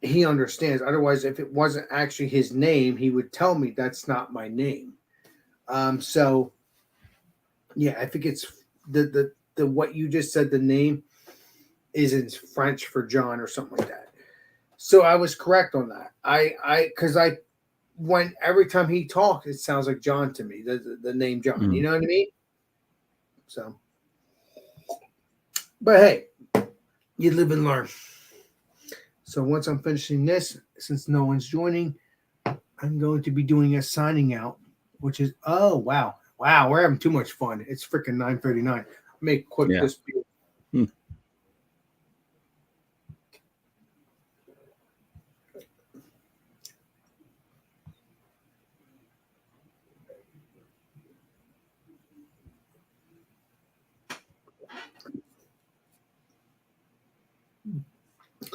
he understands. Otherwise, if it wasn't actually his name, he would tell me that's not my name. So yeah, I think it's the what you just said, the name is in French for John or something like that. So I was correct on that. Because when every time he talks, it sounds like John to me, the name John. Mm. You know what I mean? So, but hey, you live and learn. So once I'm finishing this, since no one's joining, I'm going to be doing a signing out, which is wow, we're having too much fun. It's freaking 9:39. Make quick this.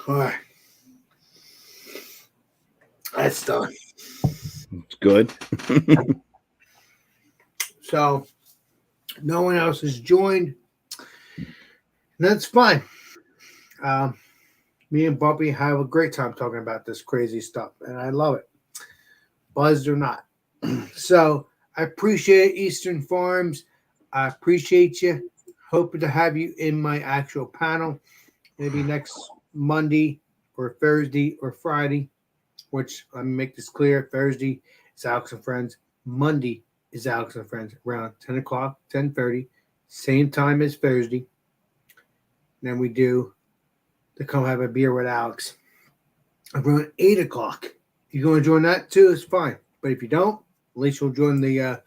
All right. That's done. It's good. So no one else has joined. And that's fine. Me and Bumpy have a great time talking about this crazy stuff, and I love it. Buzzed or not. So I appreciate Eastern Farms. I appreciate you. Hope to have you in my actual panel, maybe next Monday or Thursday or Friday, which let me make this clear. Thursday is Alex and Friends. Monday is Alex and Friends around 10 o'clock, 10:30, same time as Thursday. Then we do the Come Have a Beer with Alex around 8 o'clock. If you're going to join that too, it's fine. But if you don't, at least you'll join the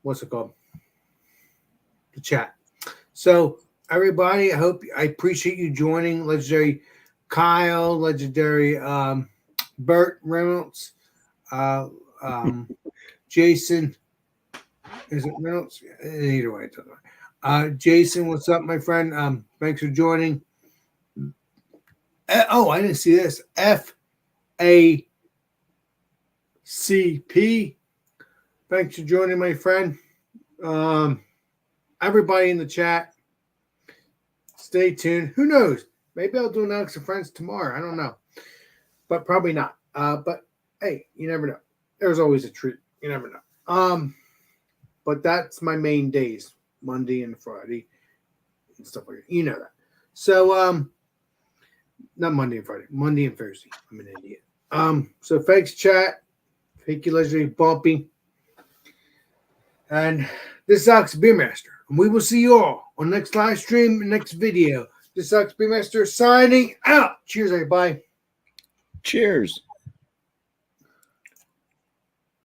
what's it called? The chat. So everybody, I appreciate you joining. Legendary Kyle, legendary Bert Reynolds, Jason. Is it Reynolds? Either way, it doesn't matter. Jason, what's up, my friend? Thanks for joining. I didn't see this. FACP. Thanks for joining, my friend. Everybody in the chat, stay tuned. Who knows? Maybe I'll do an Alex and Friends tomorrow. I don't know, but probably not. But hey, you never know. There's always a treat. You never know. But that's my main days, Monday and Friday and stuff like that. You know that. So, not Monday and Friday, Monday and Thursday. I'm an idiot. So thanks, chat. Thank you, legendary Bumpy. And this is Alex Beermaster. And we will see you all on next live stream, next video. This is Alex Beermaster signing out. Cheers, everybody. Cheers.